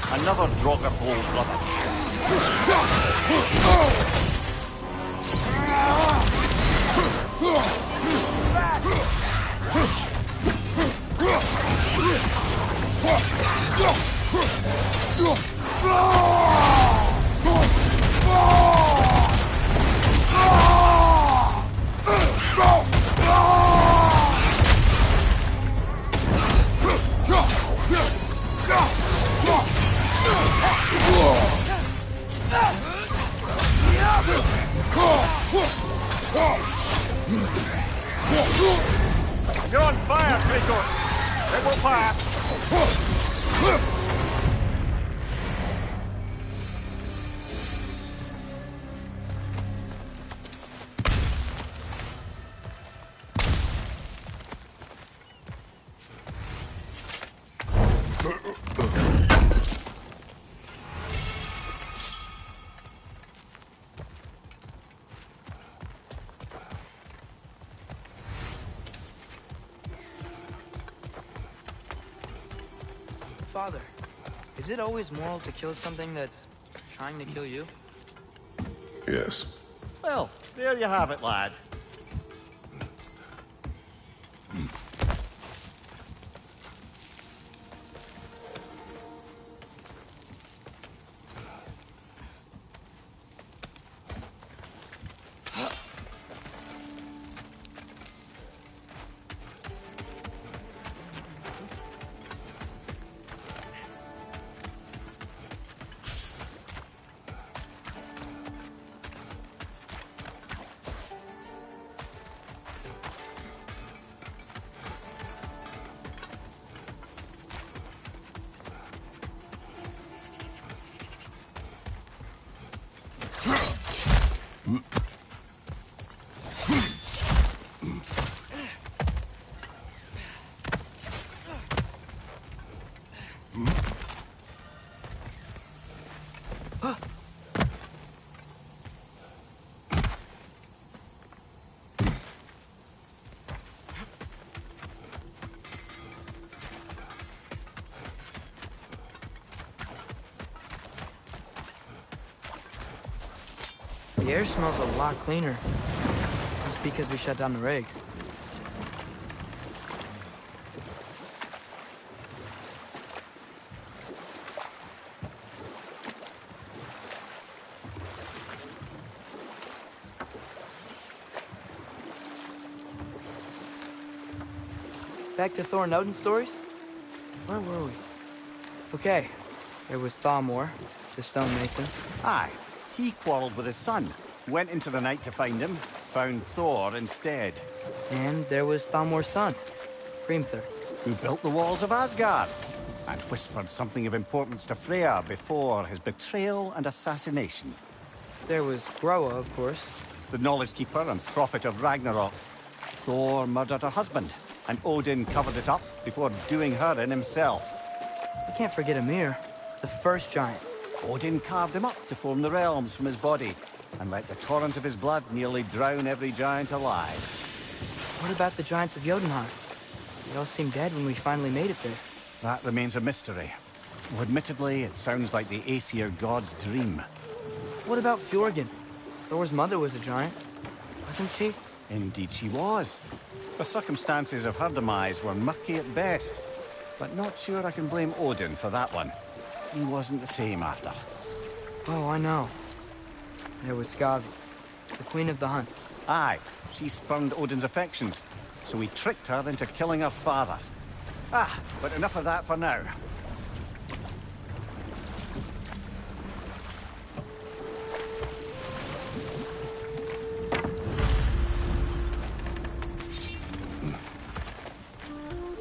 Another Draugr hole, brother. You're on fire, Kratos! It will pass! Father, is it always moral to kill something that's trying to kill you? Yes. Well, there you have it, lad. The air smells a lot cleaner. That's because we shut down the rigs. Back to Thor and Odin stories? Where were we? Okay, there was Thalmor, the stonemason. Aye, he quarreled with his son. Went into the night to find him, found Thor instead. And there was Thalmor's son, Hrimthur. Who built the walls of Asgard, and whispered something of importance to Freya before his betrayal and assassination. There was Groa, of course. The knowledge keeper and prophet of Ragnarok. Thor murdered her husband, and Odin covered it up before doing her in himself. I can't forget Ymir, the first giant. Odin carved him up to form the realms from his body, and let the torrent of his blood nearly drown every giant alive. What about the giants of Jotunheim? They all seemed dead when we finally made it there. That remains a mystery. Well, admittedly, it sounds like the Aesir god's dream. What about Fjorgyn? Thor's mother was a giant, wasn't she? Indeed she was. The circumstances of her demise were murky at best, but not sure I can blame Odin for that one. He wasn't the same after. Oh, I know. There was Skavi, the queen of the hunt. Aye, she spurned Odin's affections, so he tricked her into killing her father. Ah, but enough of that for now.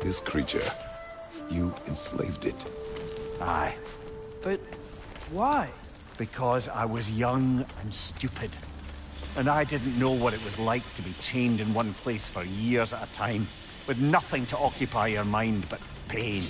This creature, you enslaved it. Aye. But why? Because I was young and stupid. And I didn't know what it was like to be chained in one place for years at a time, with nothing to occupy your mind but pain.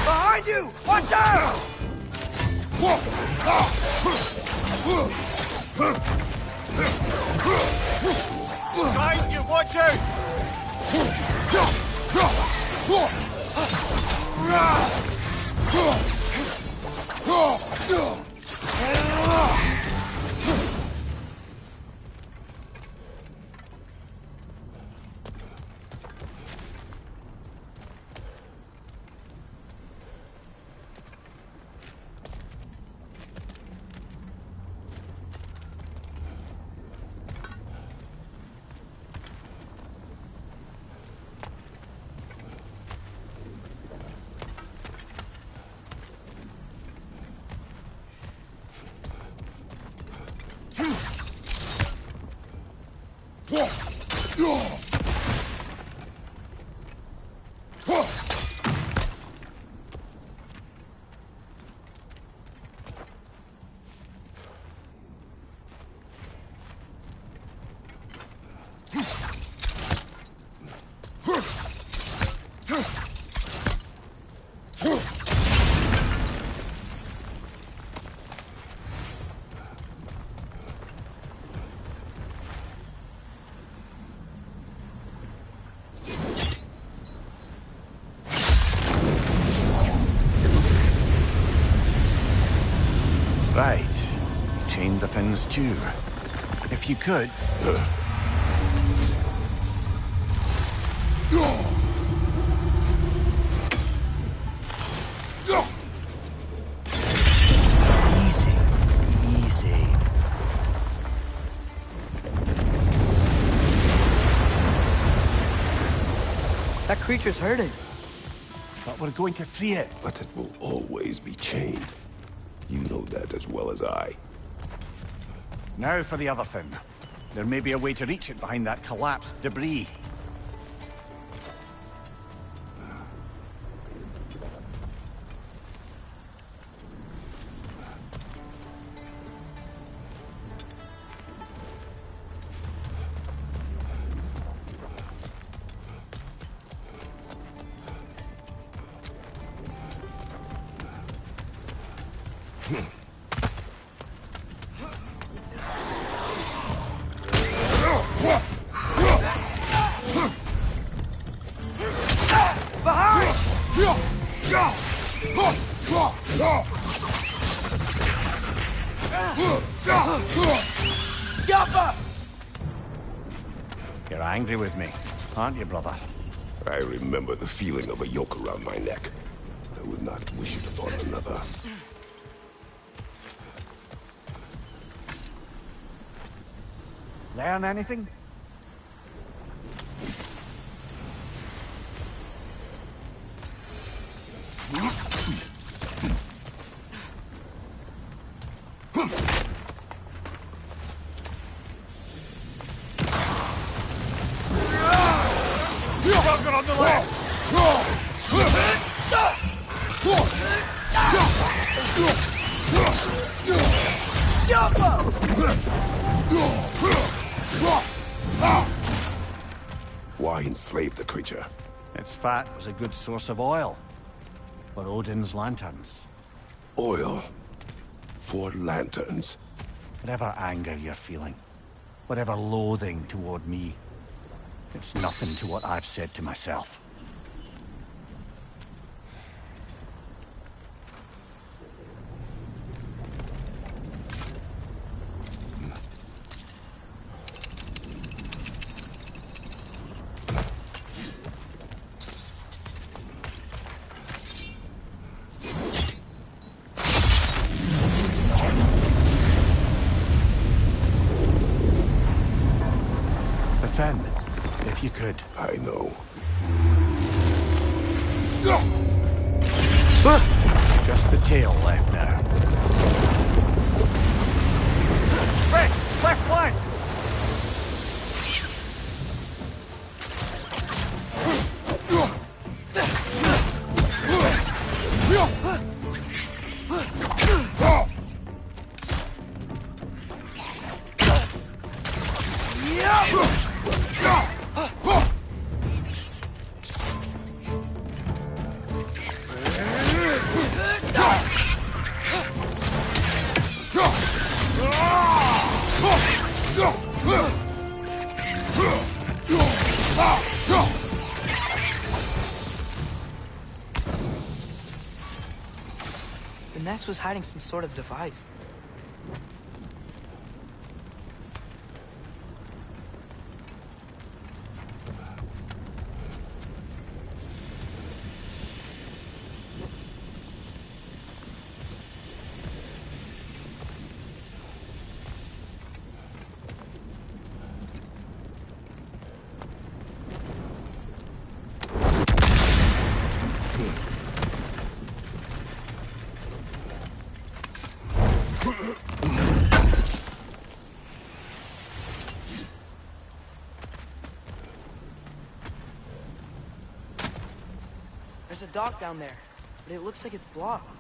Behind you! Watch out! Behind you! Watch out! ones too. If you could... Easy. Easy. That creature's hurting. But we're going to free it. But it will always be chained. You know that as well as I. Now for the other thing. There may be a way to reach it behind that collapsed debris. You're angry with me, aren't you, brother? I remember the feeling of a yoke around my neck. I would not wish it upon another. Learn anything? Rocket on the left! Why enslave the creature? Its fat was a good source of oil. For Odin's lanterns. Oil? For lanterns? Whatever anger you're feeling, whatever loathing toward me, it's nothing to what I've said to myself. Defend, if you could. I know. Just the tail left now. Right, left flank! The nest was hiding some sort of device. There's a dock down there, but it looks like it's blocked.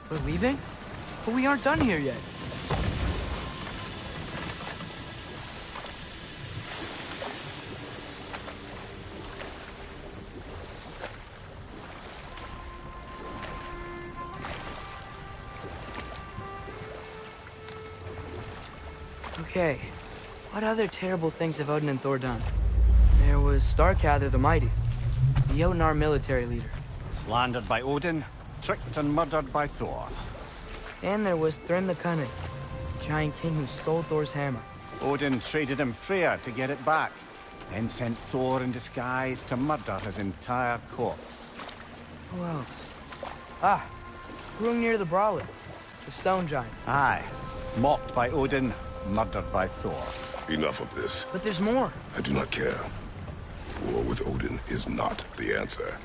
We're leaving? But we aren't done here yet. Okay, what other terrible things have Odin and Thor done? There was Starkather the Mighty, the Jotnar military leader. Slandered by Odin, tricked and murdered by Thor. And there was Thrym the Cunning, the giant king who stole Thor's hammer. Odin traded him Freya to get it back, then sent Thor in disguise to murder his entire court. Who else? Ah, Hrungnir the Brawler, the stone giant. Aye, mocked by Odin, murdered by Thor. Enough of this. But there's more. I do not care. War with Odin is not the answer.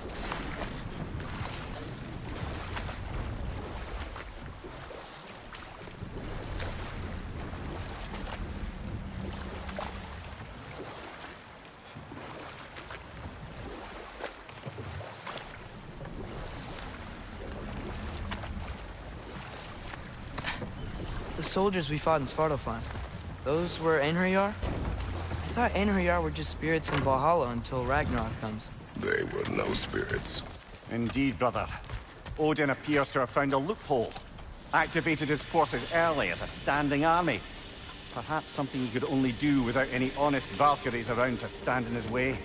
The soldiers we fought in Svartalfheim, those were Einherjar? I thought Einherjar were just spirits in Valhalla until Ragnarok comes. They were no spirits. Indeed, brother. Odin appears to have found a loophole. Activated his forces early as a standing army. Perhaps something he could only do without any honest Valkyries around to stand in his way.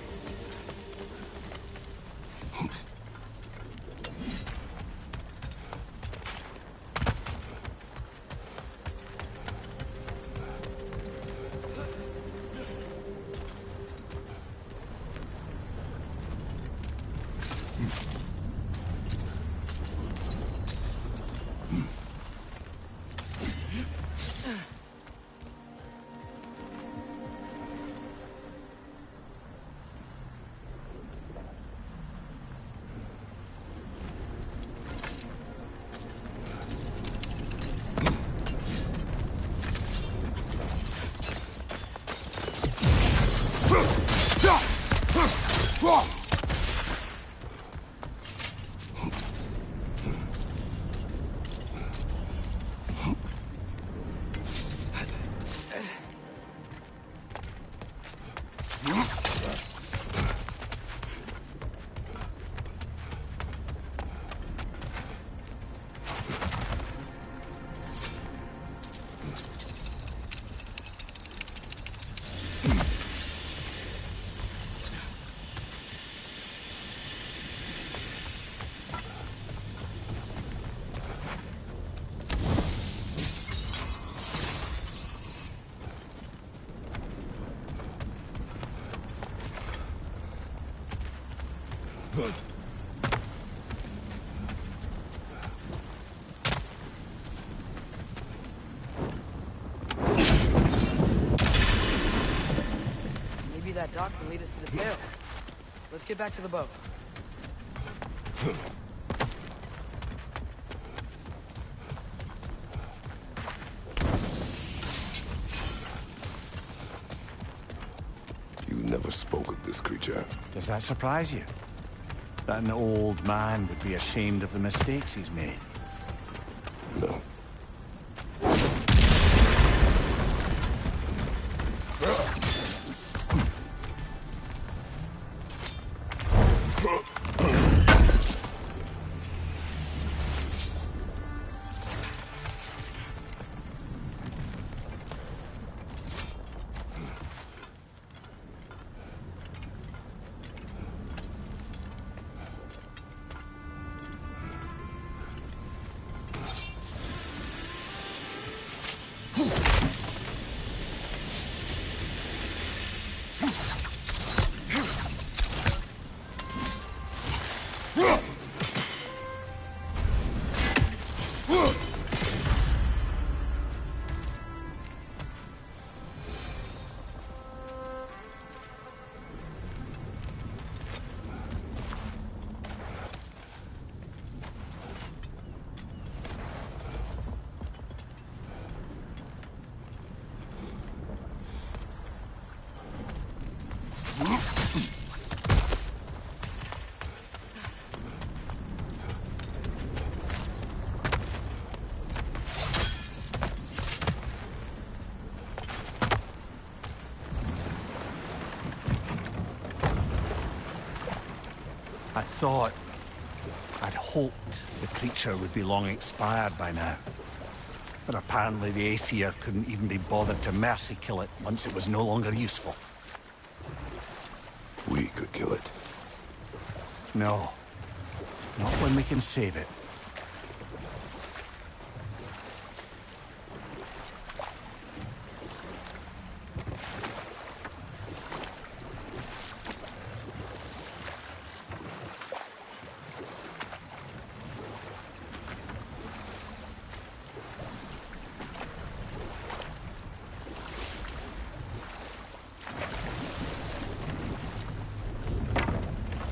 Maybe that dock can lead us to the tail. Let's get back to the boat. You never spoke of this creature. Does that surprise you? That an old man would be ashamed of the mistakes he's made? No. thought. I'd hoped the creature would be long expired by now. But apparently the Aesir couldn't even be bothered to mercy kill it once it was no longer useful. We could kill it. No. Not when we can save it.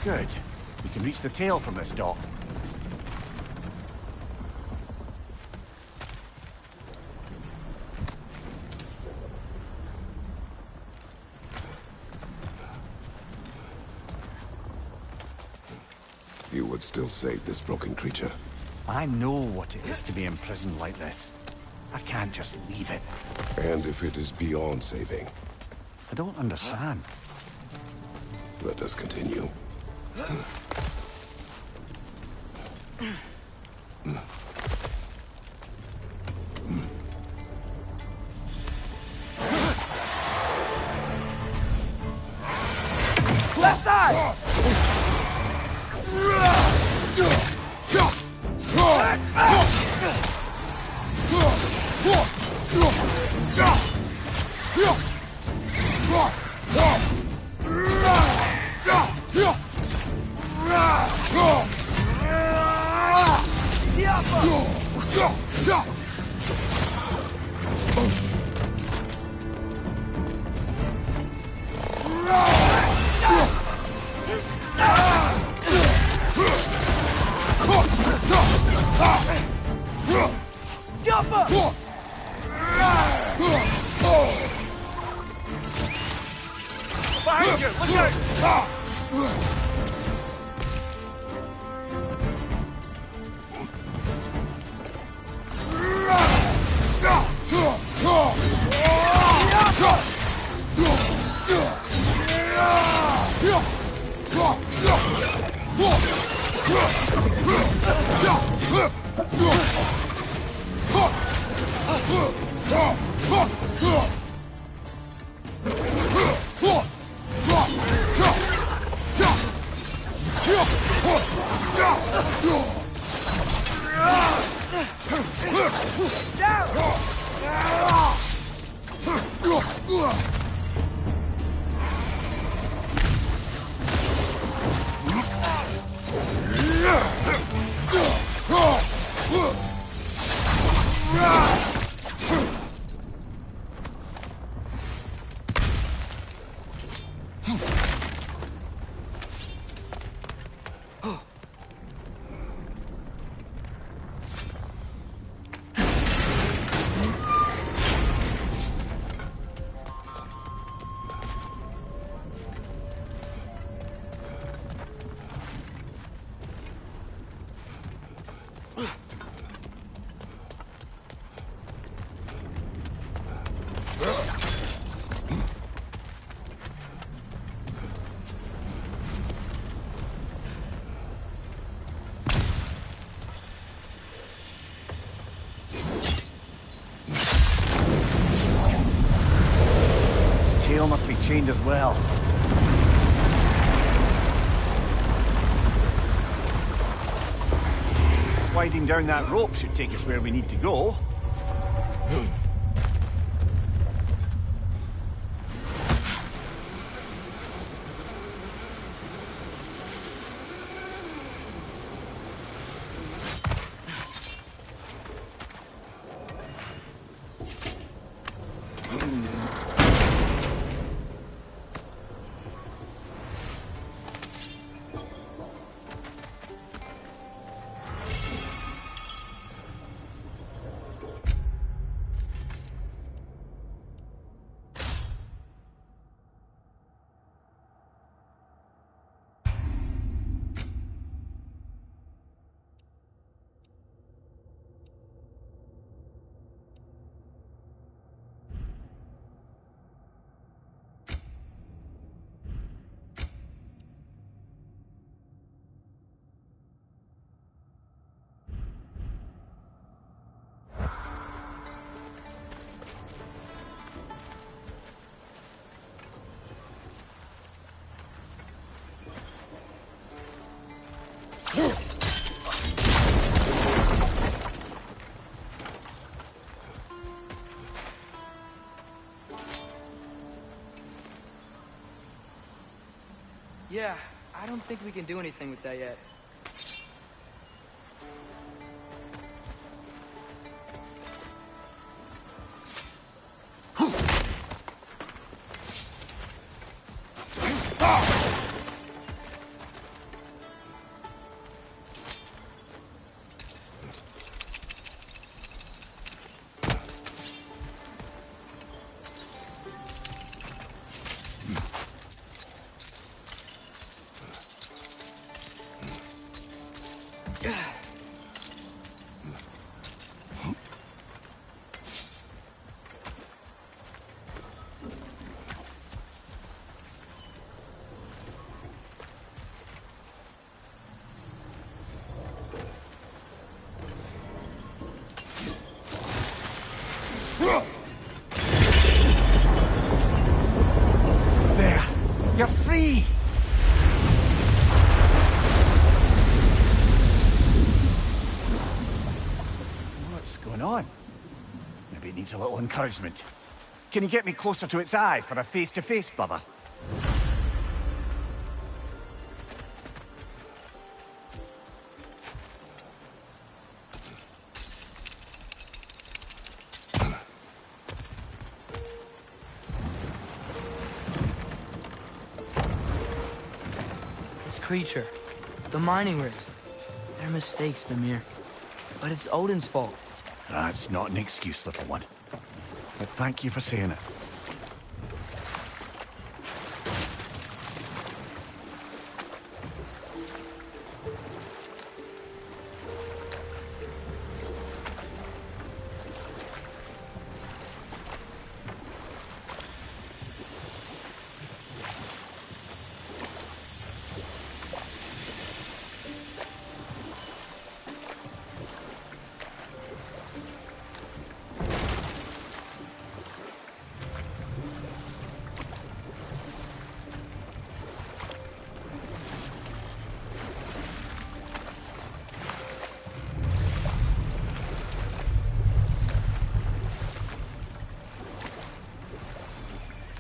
Good. We can reach the tail from this dock. You would still save this broken creature. I know what it is to be imprisoned like this. I can't just leave it. And if it is beyond saving? I don't understand. Let us continue. Left side! Behind you! Look out! Tail must be chained as well. Sliding down that rope should take us where we need to go. Yeah, I don't think we can do anything with that yet. There! You're free! What's going on? Maybe it needs a little encouragement. Can you get me closer to its eye for a face-to-face, brother? This creature, the mining rigs, they're mistakes, Mimir. But it's Odin's fault. That's not an excuse, little one. But thank you for saying it.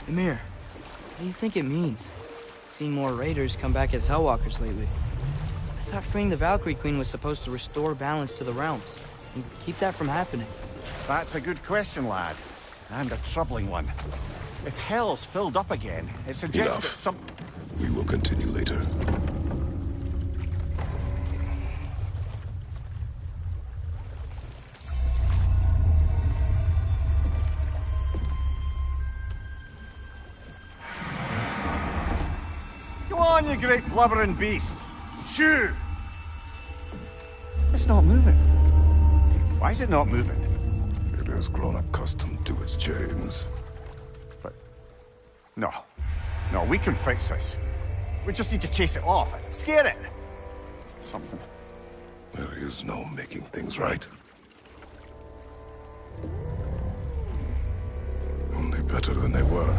Mimir, what do you think it means? Seeing more raiders come back as Hellwalkers lately. I thought freeing the Valkyrie Queen was supposed to restore balance to the realms and keep that from happening. That's a good question, lad. And a troubling one. If Hell's filled up again, it suggests Enough. that some... We will continue later. Go on, you great blubbering beast! Shoo! It's not moving. Why is it not moving? It has grown accustomed to its chains. But... No. No, we can fix this. We just need to chase it off and scare it. Something. There is no making things right. Only better than they were.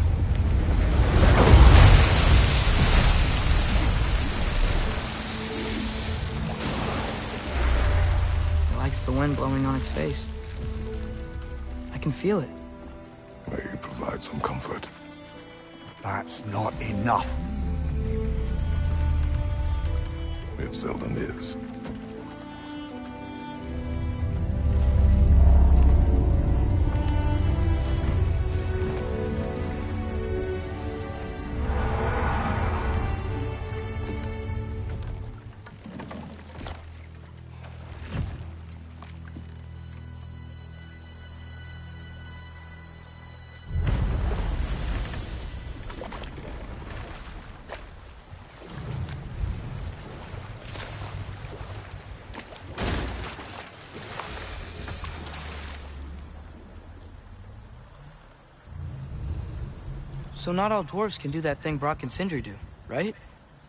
It likes the wind blowing on its face. I can feel it. May you provide some comfort. That's not enough. It seldom is. So not all dwarves can do that thing Brock and Sindri do, right?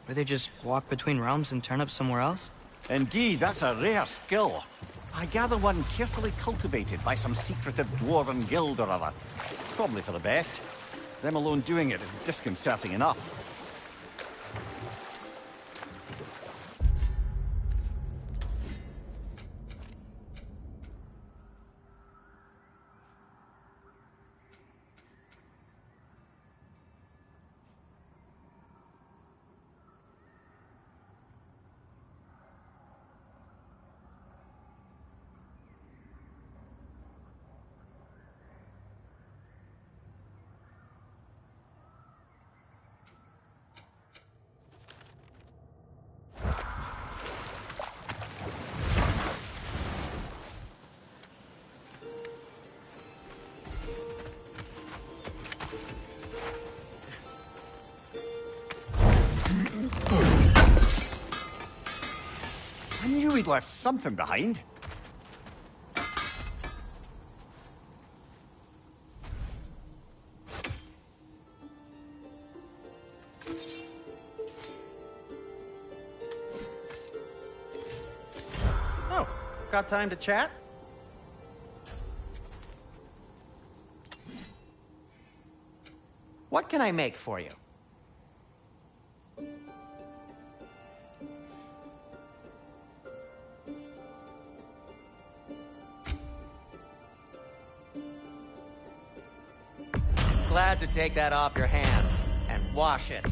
Where they just walk between realms and turn up somewhere else? Indeed, that's a rare skill. I gather one carefully cultivated by some secretive dwarven guild or other. Probably for the best. Them alone doing it is disconcerting enough. I knew he'd left something behind. Oh, got time to chat? What can I make for you? Glad to take that off your hands and wash it.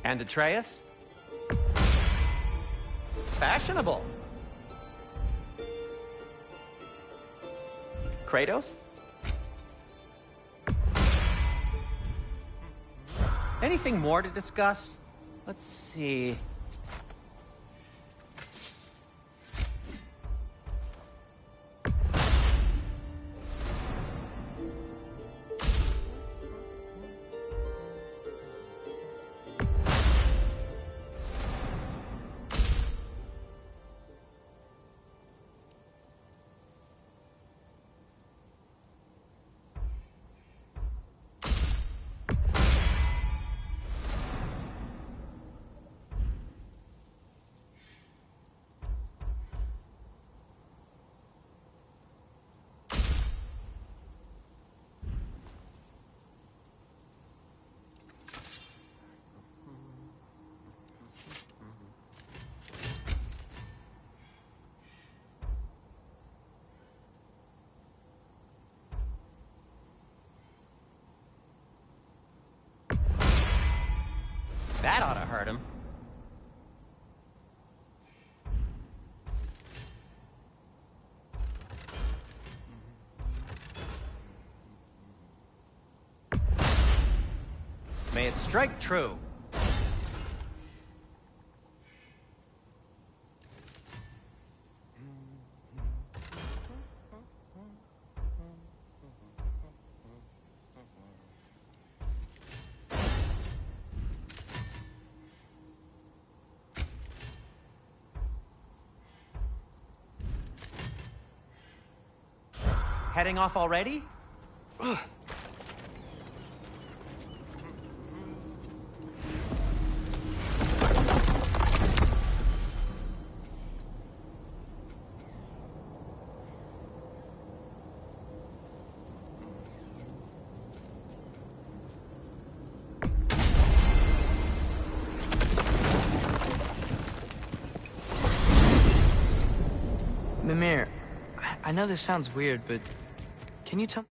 And Atreus? Fashionable. Kratos? Anything more to discuss? Let's see. That ought to hurt him. May it strike true. Heading off already? Mimir, I know this sounds weird, but can you tell